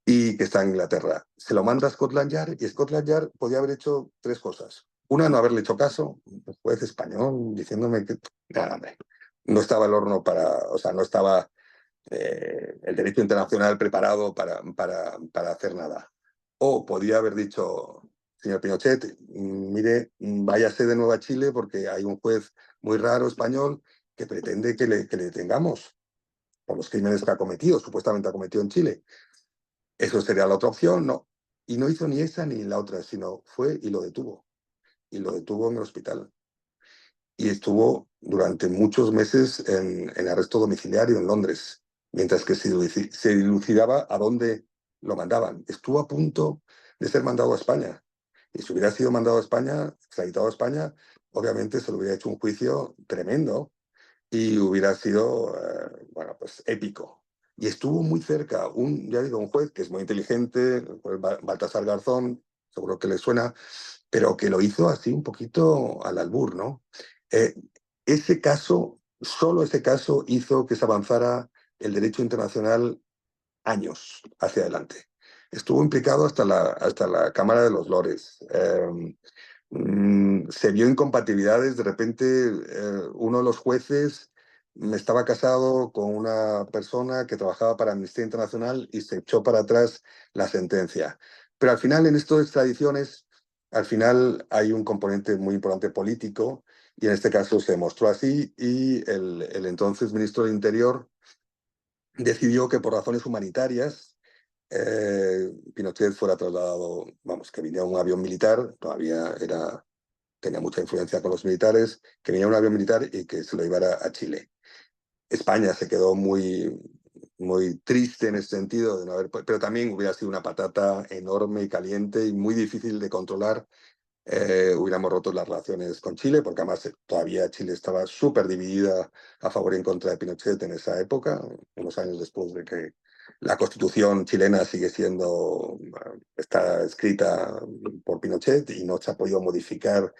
Speaker 2: y que está en Inglaterra. Se lo manda a Scotland Yard y Scotland Yard podía haber hecho tres cosas. Una, no haberle hecho caso, un juez español diciéndome que, nada, hombre, no estaba el horno para, o sea, no estaba el derecho internacional preparado para hacer nada. O podía haber dicho, señor Pinochet, mire, váyase de nuevo a Chile porque hay un juez muy raro español que pretende que le detengamos por los crímenes que ha cometido, supuestamente ha cometido en Chile. Eso sería la otra opción, no. Y no hizo ni esa ni la otra, sino fue y lo detuvo. Y lo detuvo en el hospital. Y estuvo durante muchos meses en arresto domiciliario en Londres, mientras que se dilucidaba a dónde lo mandaban. Estuvo a punto de ser mandado a España. Y si hubiera sido mandado a España, extraditado a España, obviamente se le hubiera hecho un juicio tremendo y hubiera sido, bueno, pues épico. Y estuvo muy cerca, ya digo, un juez que es muy inteligente, el juez Baltasar Garzón, seguro que le suena, pero que lo hizo así un poquito al albur, ¿no? Eh, ese caso, solo ese caso hizo que se avanzara el derecho internacional años hacia adelante. Estuvo implicado hasta la Cámara de los Lores. Se vio incompatibilidades. De repente, uno de los jueces estaba casado con una persona que trabajaba para Amnistía Internacional y se echó para atrás la sentencia. Pero al final, en estas extradiciones, al final hay un componente muy importante político y en este caso se demostró así y el entonces ministro del Interior decidió que por razones humanitarias Pinochet fuera trasladado, vamos, que viniera un avión militar, todavía tenía mucha influencia con los militares, que viniera un avión militar y que se lo llevara a Chile. España se quedó muy triste en ese sentido, de no haber, pero también hubiera sido una patata enorme y caliente y muy difícil de controlar. Hubiéramos roto las relaciones con Chile, porque además todavía Chile estaba súper dividida a favor y en contra de Pinochet en esa época, unos años después de que la constitución chilena sigue siendo, está escrita por Pinochet y no se ha podido modificar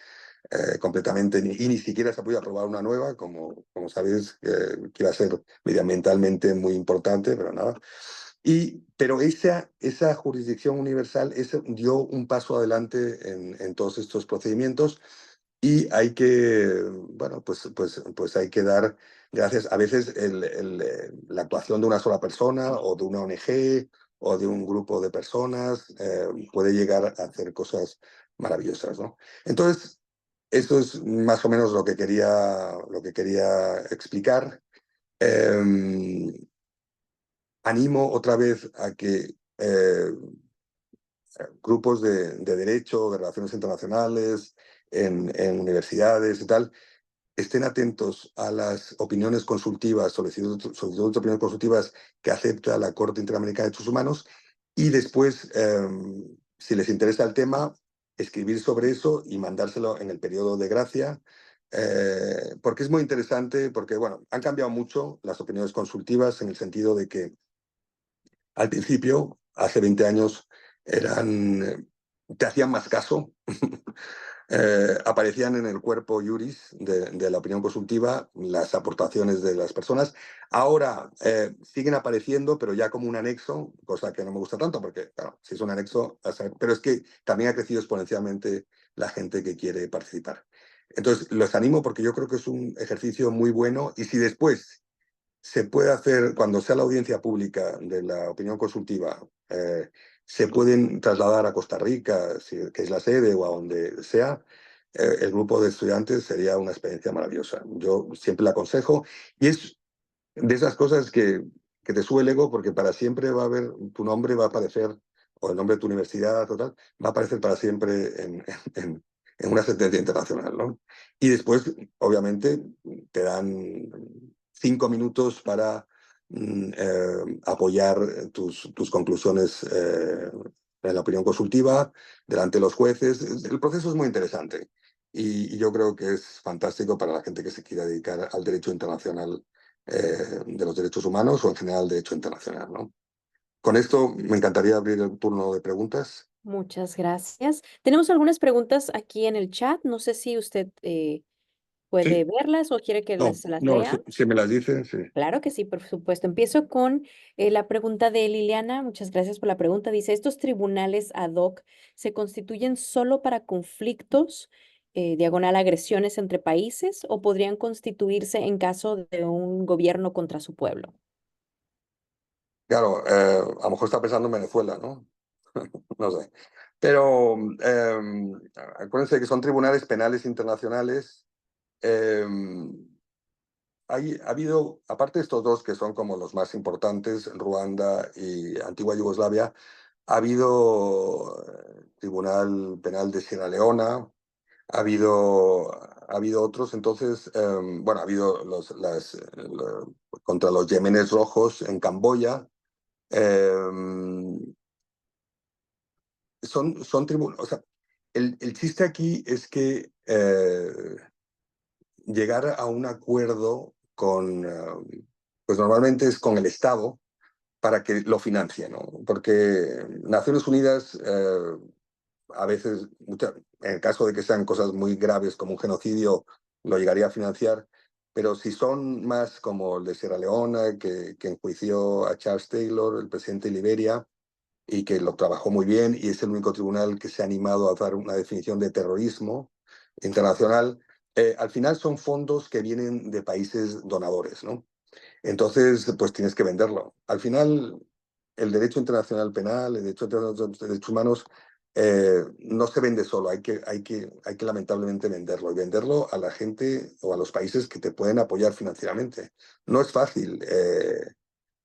Speaker 2: completamente y ni siquiera se ha podido aprobar una nueva, como sabéis, que iba a ser medioambientalmente muy importante, pero nada. Pero esa jurisdicción universal dio un paso adelante en todos estos procedimientos y hay que, bueno, pues hay que dar gracias. A veces la actuación de una sola persona o de una ONG o de un grupo de personas puede llegar a hacer cosas maravillosas, ¿no? Entonces, eso es más o menos lo que quería explicar. Eh, Animo otra vez a que grupos de derecho, de relaciones internacionales, en universidades y tal, estén atentos a las opiniones consultivas, solicitudes de opiniones consultivas que acepta la Corte Interamericana de Derechos Humanos y después, si les interesa el tema, escribir sobre eso y mandárselo en el periodo de gracia, porque es muy interesante, porque bueno, han cambiado mucho las opiniones consultivas en el sentido de que al principio, hace 20 años, te hacían más caso, aparecían en el cuerpo juris de la opinión consultiva las aportaciones de las personas. Ahora siguen apareciendo, pero ya como un anexo, cosa que no me gusta tanto, porque claro, si es un anexo, pero es que también ha crecido exponencialmente la gente que quiere participar. Entonces, los animo porque yo creo que es un ejercicio muy bueno y si después se puede hacer, cuando sea la audiencia pública de la opinión consultiva, se pueden trasladar a Costa Rica, que es la sede, o a donde sea, el grupo de estudiantes sería una experiencia maravillosa. Yo siempre la aconsejo y es de esas cosas que te sube el ego porque para siempre va a haber, tu nombre va a aparecer, o el nombre de tu universidad, total, va a aparecer para siempre en una sentencia internacional, ¿no? Y después, obviamente, te dan 5 minutos para apoyar tus conclusiones en la opinión consultiva delante de los jueces. El proceso es muy interesante y yo creo que es fantástico para la gente que se quiera dedicar al derecho internacional de los derechos humanos o en general derecho internacional, ¿no? Con esto me encantaría abrir el turno de preguntas.
Speaker 1: Muchas gracias. Tenemos algunas preguntas aquí en el chat. No sé si usted puede
Speaker 2: Sí,
Speaker 1: verlas o quiere que
Speaker 2: no,
Speaker 1: las
Speaker 2: no,
Speaker 1: lea.
Speaker 2: si me las dicen, sí.
Speaker 1: Claro que sí, por supuesto. Empiezo con la pregunta de Liliana. Muchas gracias por la pregunta. Dice, ¿estos tribunales ad hoc se constituyen solo para conflictos diagonal agresiones entre países o podrían constituirse en caso de un gobierno contra su pueblo?
Speaker 2: Claro, a lo mejor está pensando en Venezuela, ¿no? No sé. Pero acuérdense que son tribunales penales internacionales. eh, ha habido, aparte de estos dos que son como los más importantes, Ruanda y Antigua Yugoslavia, ha habido Tribunal Penal de Sierra Leona, ha habido otros, entonces, bueno, ha habido contra los Yemenes Rojos en Camboya. Son tribunales, o sea, el chiste aquí es que llegar a un acuerdo pues normalmente es con el Estado para que lo financie, ¿no? Porque Naciones Unidas a veces, en el caso de que sean cosas muy graves como un genocidio, lo llegaría a financiar, pero si son más como el de Sierra Leona, que enjuició a Charles Taylor, el presidente de Liberia, y que lo trabajó muy bien, y es el único tribunal que se ha animado a dar una definición de terrorismo internacional, al final son fondos que vienen de países donadores, ¿no? Entonces, pues tienes que venderlo. Al final, el derecho internacional penal, el derecho internacional de los derechos humanos, no se vende solo, hay que lamentablemente venderlo y venderlo a la gente o a los países que te pueden apoyar financieramente. No es fácil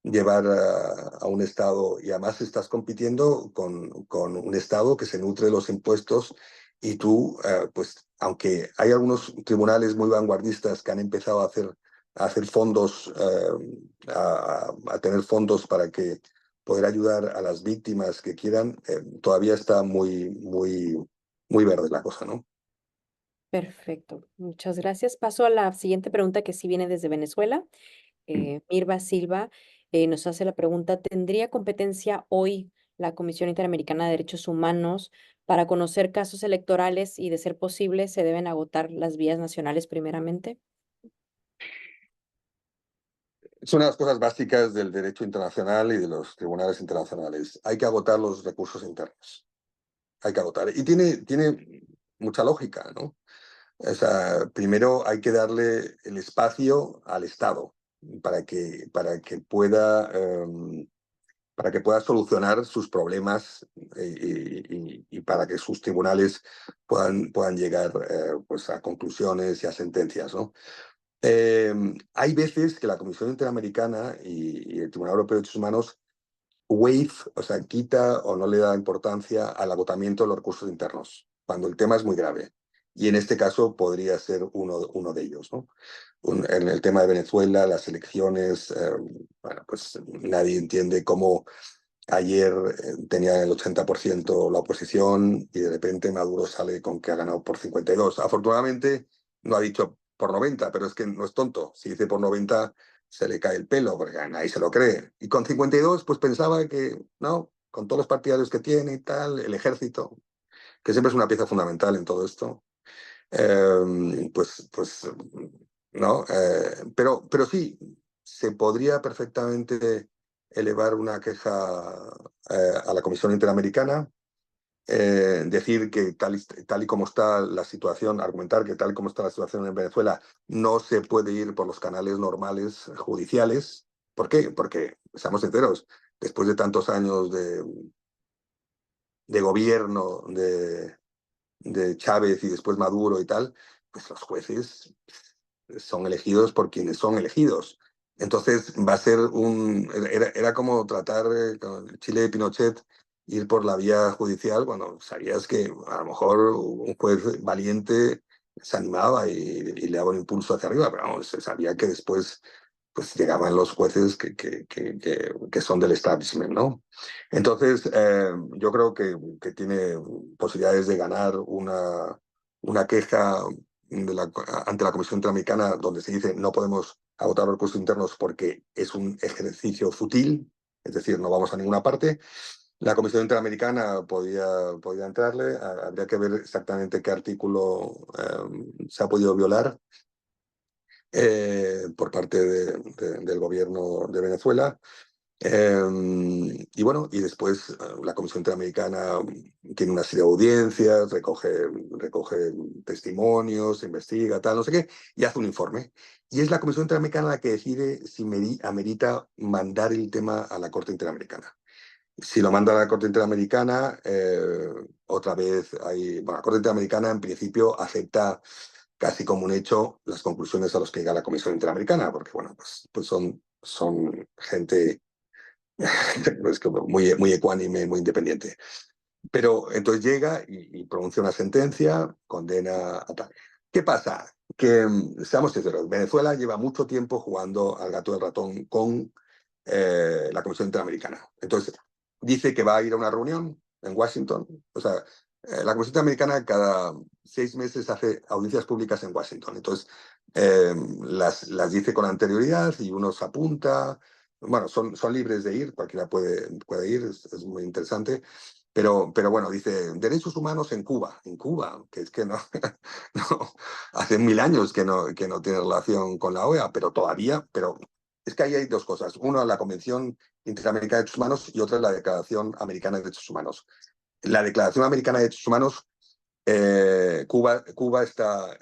Speaker 2: llevar a un Estado y además estás compitiendo con un Estado que se nutre de los impuestos y tú, pues aunque hay algunos tribunales muy vanguardistas que han empezado a hacer fondos, a tener fondos para que poder ayudar a las víctimas que quieran, todavía está muy, muy, muy verde la cosa, ¿no?
Speaker 1: Perfecto, muchas gracias. Paso a la siguiente pregunta que sí viene desde Venezuela. Mirva Silva nos hace la pregunta, ¿tendría competencia hoy la Comisión Interamericana de Derechos Humanos para conocer casos electorales y, de ser posible, se deben agotar las vías nacionales primeramente?
Speaker 2: Es una de las cosas básicas del derecho internacional y de los tribunales internacionales. Hay que agotar los recursos internos. Hay que agotar. Y tiene mucha lógica, ¿no? O sea, primero hay que darle el espacio al Estado para que pueda solucionar sus problemas y para que sus tribunales puedan llegar pues a conclusiones y a sentencias, ¿no? Hay veces que la Comisión Interamericana y el Tribunal Europeo de Derechos Humanos waive, o sea, quita o no le da importancia al agotamiento de los recursos internos, cuando el tema es muy grave. Y en este caso podría ser uno de ellos, ¿no? En el tema de Venezuela, las elecciones, bueno, pues nadie entiende cómo ayer tenía el 80% la oposición y de repente Maduro sale con que ha ganado por 52. Afortunadamente no ha dicho por 90, pero es que no es tonto. Si dice por 90 se le cae el pelo porque a nadie se lo cree. Y con 52 pues pensaba que no, con todos los partidarios que tiene y tal, el ejército, que siempre es una pieza fundamental en todo esto, pues no. Pero sí, se podría perfectamente elevar una queja a la Comisión Interamericana, decir que tal y como está la situación, argumentar que tal y como está la situación en Venezuela, no se puede ir por los canales normales judiciales. ¿Por qué? Porque, seamos sinceros, después de tantos años de gobierno de Chávez y después Maduro y tal, pues los jueces son elegidos por quienes son elegidos. Entonces va a ser era como tratar con el Chile de Pinochet, ir por la vía judicial cuando sabías que a lo mejor un juez valiente se animaba y le daba un impulso hacia arriba, pero vamos, se sabía que después pues llegaban los jueces que son del establishment, ¿no? Entonces, yo creo que tiene posibilidades de ganar una queja ante la Comisión Interamericana donde se dice no podemos agotar los recursos internos porque es un ejercicio fútil, es decir, no vamos a ninguna parte. La Comisión Interamericana podía entrarle, habría que ver exactamente qué artículo se ha podido violar por parte del gobierno de Venezuela. Y bueno, y después la Comisión Interamericana tiene una serie de audiencias, recoge testimonios, investiga, tal, no sé qué, y hace un informe. Y es la Comisión Interamericana la que decide si amerita mandar el tema a la Corte Interamericana. Si lo manda a la Corte Interamericana, otra vez hay. Bueno, la Corte Interamericana en principio acepta casi como un hecho las conclusiones a las que llega la Comisión Interamericana, porque bueno, pues son gente pues, como muy ecuánime, muy independiente. Pero entonces llega y pronuncia una sentencia, condena a tal. ¿Qué pasa? Que, seamos sinceros, Venezuela lleva mucho tiempo jugando al gato del ratón con la Comisión Interamericana. Entonces, dice que va a ir a una reunión en Washington. O sea, la Comisión Interamericana cada 6 meses hace audiencias públicas en Washington. Entonces, las dice con anterioridad y uno se apunta. Bueno, son libres de ir, cualquiera puede ir, es muy interesante. Pero bueno, dice, derechos humanos en Cuba, que es que no, no, hace 1000 años que no tiene relación con la OEA, pero es que ahí hay dos cosas. Una, la Convención Interamericana de Derechos Humanos y otra, la Declaración Americana de Derechos Humanos. La Declaración Americana de Derechos Humanos, Cuba está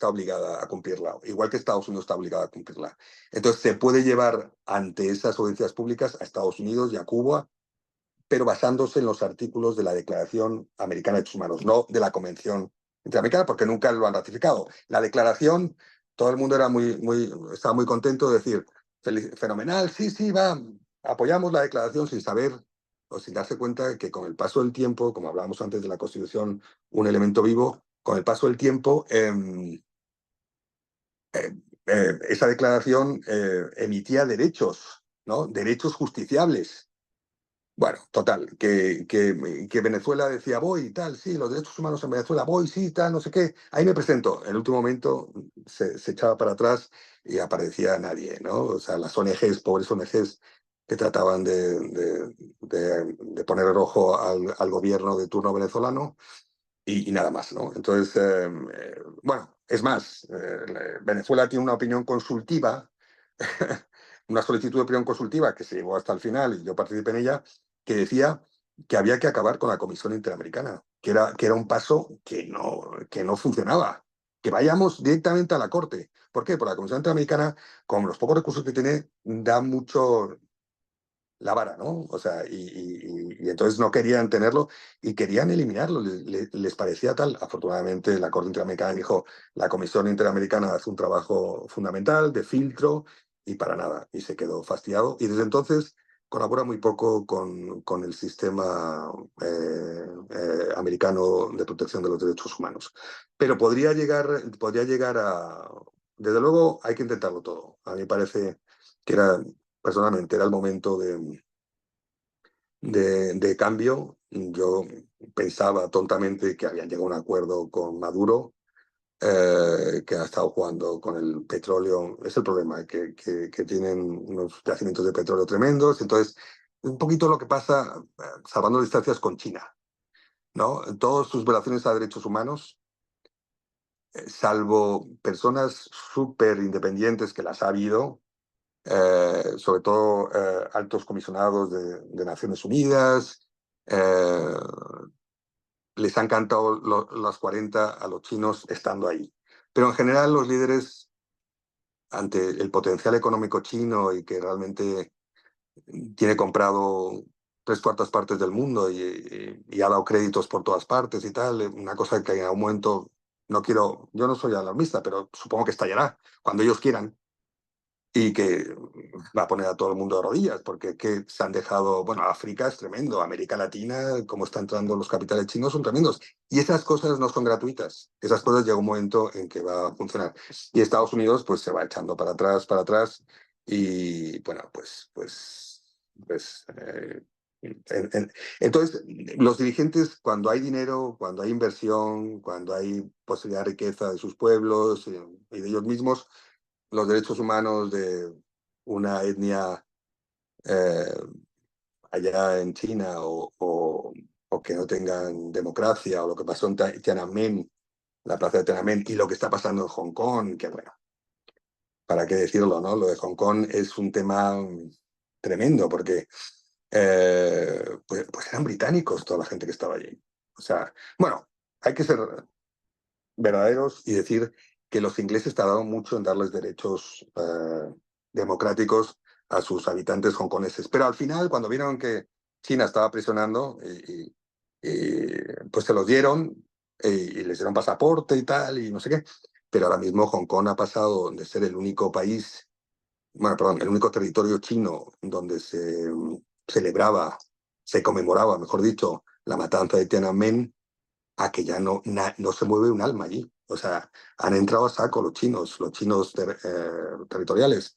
Speaker 2: obligada a cumplirla, igual que Estados Unidos está obligada a cumplirla. Entonces, se puede llevar ante esas audiencias públicas a Estados Unidos y a Cuba, pero basándose en los artículos de la Declaración Americana de Derechos Humanos, no de la Convención Interamericana, porque nunca lo han ratificado. La declaración, todo el mundo estaba muy contento de decir, fenomenal, sí, sí, va, apoyamos la declaración sin saber o sin darse cuenta de que con el paso del tiempo, como hablábamos antes de la Constitución, un elemento vivo, con el paso del tiempo, esa declaración emitía derechos, ¿no? Derechos justiciables. Bueno, total, que Venezuela decía, voy y tal, sí, los derechos humanos en Venezuela, voy, sí, tal, no sé qué. Ahí me presento. En el último momento se echaba para atrás y aparecía nadie, ¿no? O sea, las ONGs, pobres ONGs, que trataban de poner el ojo al gobierno de turno venezolano y nada más, ¿no? Entonces, bueno, es más, Venezuela tiene una opinión consultiva, una solicitud de opinión consultiva que se llevó hasta el final y yo participé en ella, que decía que había que acabar con la Comisión Interamericana, que era un paso que no funcionaba, que vayamos directamente a la Corte. ¿Por qué? Porque la Comisión Interamericana, con los pocos recursos que tiene, da mucho la vara, ¿no? O sea, y entonces no querían tenerlo y querían eliminarlo, les parecía tal. Afortunadamente la Corte Interamericana dijo, la Comisión Interamericana hace un trabajo fundamental de filtro y para nada, y se quedó fastidiado. Y desde entonces colabora muy poco con el sistema americano de protección de los derechos humanos. Pero podría llegar a. Desde luego hay que intentarlo todo. A mí me parece que personalmente era el momento de cambio. Yo pensaba tontamente que habían llegado a un acuerdo con Maduro, que ha estado jugando con el petróleo. Es el problema, que tienen unos yacimientos de petróleo tremendos. Entonces, un poquito lo que pasa, salvando distancias con China, ¿no? Todas sus violaciones a derechos humanos, salvo personas súper independientes que las ha habido, sobre todo altos comisionados de Naciones Unidas. eh, Les han cantado las 40 a los chinos estando ahí. Pero en general los líderes, ante el potencial económico chino y que realmente tiene comprado 3/4 partes del mundo y ha dado créditos por todas partes y tal, una cosa que en algún momento, yo no soy alarmista, pero supongo que estallará cuando ellos quieran, y que va a poner a todo el mundo de rodillas, porque que se han dejado, bueno, África es tremendo, América Latina, como están entrando los capitales chinos, son tremendos. Y esas cosas no son gratuitas, esas cosas llega un momento en que va a funcionar. Y Estados Unidos pues se va echando para atrás, y bueno, pues entonces, los dirigentes, cuando hay dinero, cuando hay inversión, cuando hay posibilidad de riqueza de sus pueblos y de ellos mismos, los derechos humanos de una etnia eh, allá en China, o que no tengan democracia, o lo que pasó en Tiananmen, la plaza de Tiananmen, y lo que está pasando en Hong Kong, que bueno, para qué decirlo, ¿no? Lo de Hong Kong es un tema tremendo, porque pues eran británicos toda la gente que estaba allí. O sea, bueno, hay que ser verdaderos y decir que los ingleses tardaron mucho en darles derechos democráticos a sus habitantes hongkoneses. Pero al final, cuando vieron que China estaba presionando, pues se los dieron y les dieron pasaporte y tal, y no sé qué. Pero ahora mismo Hong Kong ha pasado de ser el único país, bueno, perdón, el único territorio chino donde se celebraba, se conmemoraba, mejor dicho, la matanza de Tiananmen, a que ya no se mueve un alma allí. O sea, han entrado a saco los chinos territoriales.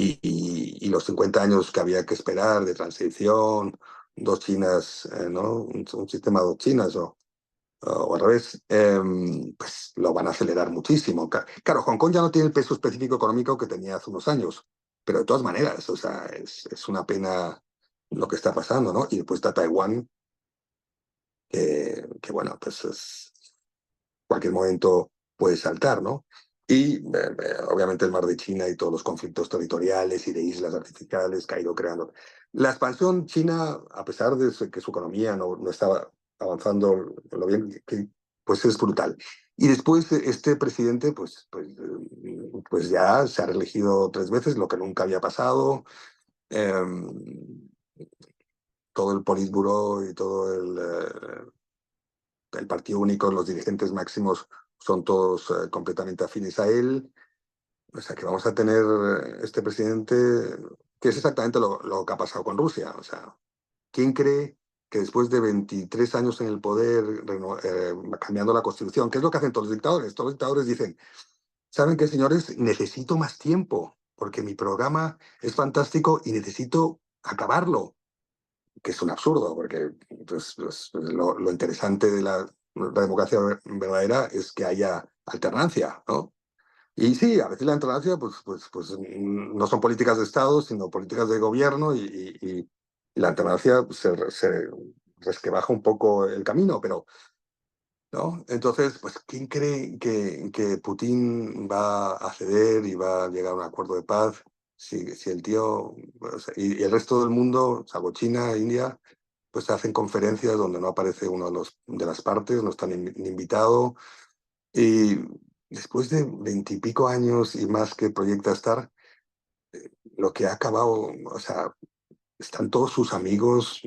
Speaker 2: Y los 50 años que había que esperar de transición, dos Chinas, ¿no? Un sistema de dos Chinas o al revés, pues lo van a acelerar muchísimo. Claro, Hong Kong ya no tiene el peso específico económico que tenía hace unos años, pero de todas maneras, o sea, es una pena lo que está pasando, ¿no? Y después está Taiwán, que bueno, pues cualquier momento puede saltar, ¿no? Y obviamente el mar de China y todos los conflictos territoriales y de islas artificiales que ha ido creando. La expansión china, a pesar de que su economía no estaba avanzando lo bien, pues es brutal. Y después este presidente, pues ya se ha reelegido 3 veces, lo que nunca había pasado. Eh, todo el Politburo y todo el partido único, los dirigentes máximos son todos completamente afines a él. O sea que vamos a tener este presidente, que es exactamente lo que ha pasado con Rusia. O sea, ¿quién cree que después de 23 años en el poder, cambiando la constitución, que es lo que hacen todos los dictadores? Todos los dictadores dicen, ¿saben qué, señores? Necesito más tiempo, porque mi programa es fantástico y necesito acabarlo, que es un absurdo, porque lo interesante de la democracia verdadera es que haya alternancia, ¿no? Y sí, a veces la alternancia no son políticas de Estado, sino políticas de gobierno y la alternancia se resquebaja un poco el camino, pero ¿no? Entonces, pues, ¿quién cree que Putin va a ceder y va a llegar a un acuerdo de paz si el tío, o sea, y el resto del mundo, salvo China e India, pues hacen conferencias donde no aparece uno de las partes, no está ni invitado, y después de 20 y pico años y más que proyecta estar, lo que ha acabado, o sea, están todos sus amigos,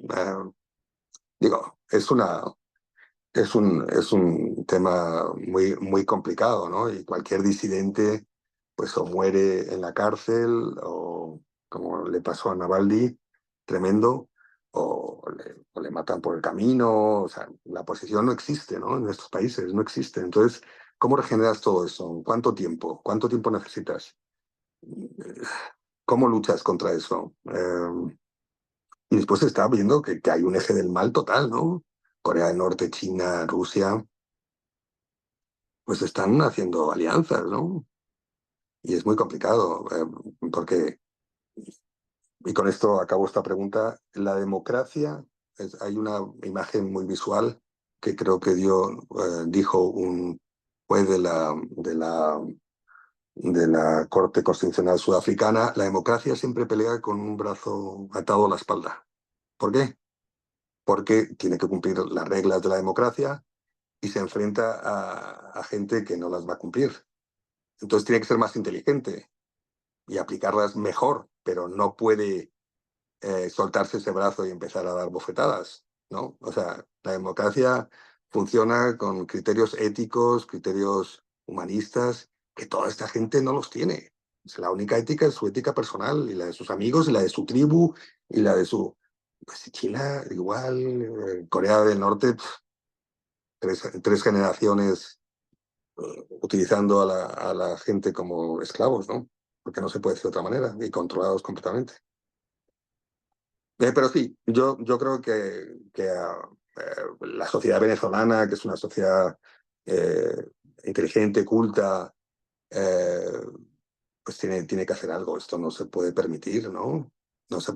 Speaker 2: digo, es un tema muy complicado, ¿no? Y cualquier disidente, pues o muere en la cárcel, o como le pasó a Navalny, tremendo, o le matan por el camino. O sea, la oposición no existe, ¿no? En estos países no existe. Entonces, ¿cómo regeneras todo eso? ¿Cuánto tiempo? ¿Cuánto tiempo necesitas? ¿Cómo luchas contra eso? Y después se está viendo que hay un eje del mal total, ¿no? Corea del Norte, China, Rusia, pues están haciendo alianzas, ¿no? Y es muy complicado, porque, y con esto acabo esta pregunta, la democracia, hay una imagen muy visual que creo que dijo un juez de la Corte Constitucional Sudafricana: la democracia siempre pelea con un brazo atado a la espalda. ¿Por qué? Porque tiene que cumplir las reglas de la democracia y se enfrenta a gente que no las va a cumplir. Entonces tiene que ser más inteligente y aplicarlas mejor, pero no puede soltarse ese brazo y empezar a dar bofetadas, ¿no? O sea, la democracia funciona con criterios éticos, criterios humanistas, que toda esta gente no los tiene. O sea, la única ética es su ética personal y la de sus amigos y la de su tribu y la de su... Pues China igual, Corea del Norte, tres generaciones utilizando a la gente como esclavos, ¿no? Porque no se puede decir de otra manera, y controlados completamente. Pero sí, yo creo que la sociedad venezolana, que es una sociedad eh, inteligente, culta, eh, pues tiene que hacer algo. Esto no se puede permitir, ¿no?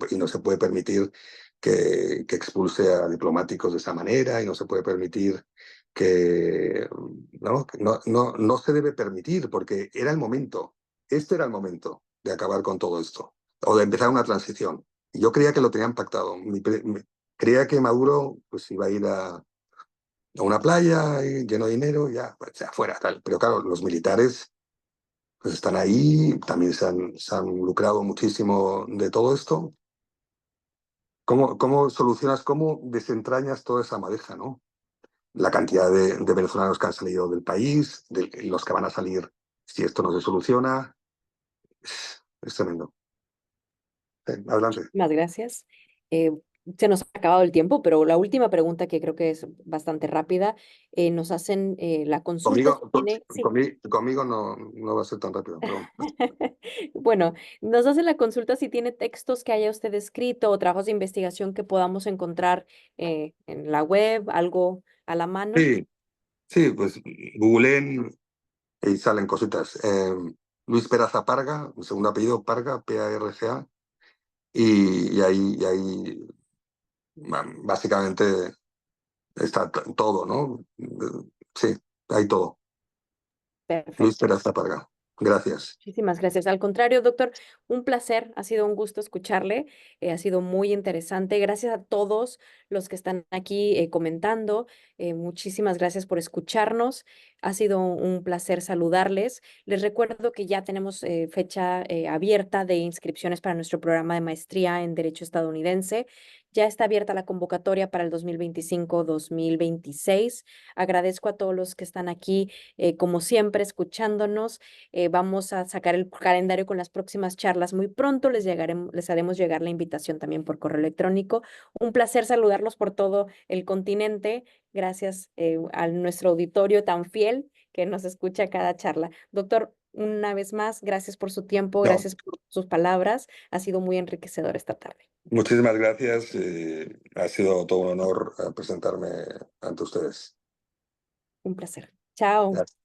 Speaker 2: Y no se puede permitir que expulse a diplomáticos de esa manera, y no se puede permitir no se debe permitir, porque era el momento, este era el momento de acabar con todo esto, o de empezar una transición. Yo creía que lo tenían pactado. Creía que Maduro pues iba a ir a una playa lleno de dinero, ya, pues, afuera, tal. Pero claro, los militares pues están ahí, también se han lucrado muchísimo de todo esto. ¿Cómo solucionas, cómo desentrañas toda esa madeja, ¿no? La cantidad de venezolanos que han salido del país, de los que van a salir si esto no se soluciona. Es tremendo. Adelante.
Speaker 1: Muchísimas gracias. Eh, Se nos ha acabado el tiempo, pero la última pregunta que creo que es bastante rápida, nos hacen la consulta si
Speaker 2: Conmigo,
Speaker 1: tiene, sí.
Speaker 2: conmigo no va a ser tan rápido, perdón.
Speaker 1: Bueno, nos hacen la consulta si tiene textos que haya usted escrito o trabajos de investigación que podamos encontrar en la web, algo a la mano.
Speaker 2: Sí, sí, pues googleen y salen cositas. Luis Peraza Parga, mi segundo apellido Parga, Parga, y ahí básicamente está todo, ¿no? Sí, hay todo. Luis
Speaker 1: Perfecto.
Speaker 2: Peraza Parga. Gracias.
Speaker 1: Muchísimas gracias. Al contrario, doctor, un placer. Ha sido un gusto escucharle. Ha sido muy interesante. Gracias a todos los que están aquí comentando. Muchísimas gracias por escucharnos. Ha sido un placer saludarles. Les recuerdo que ya tenemos fecha abierta de inscripciones para nuestro programa de maestría en Derecho Estadounidense. Ya está abierta la convocatoria para el 2025-2026. Agradezco a todos los que están aquí, como siempre, escuchándonos. Vamos a sacar el calendario con las próximas charlas muy pronto. Les haremos llegar la invitación también por correo electrónico. Un placer saludarlos por todo el continente. Gracias a nuestro auditorio tan fiel que nos escucha cada charla. Doctor, una vez más, gracias por su tiempo,
Speaker 2: No,
Speaker 1: gracias por sus palabras. Ha sido muy enriquecedor esta tarde.
Speaker 2: muchísimas gracias. Ha sido todo un honor presentarme ante ustedes.
Speaker 1: Un placer. Chao.
Speaker 2: Gracias.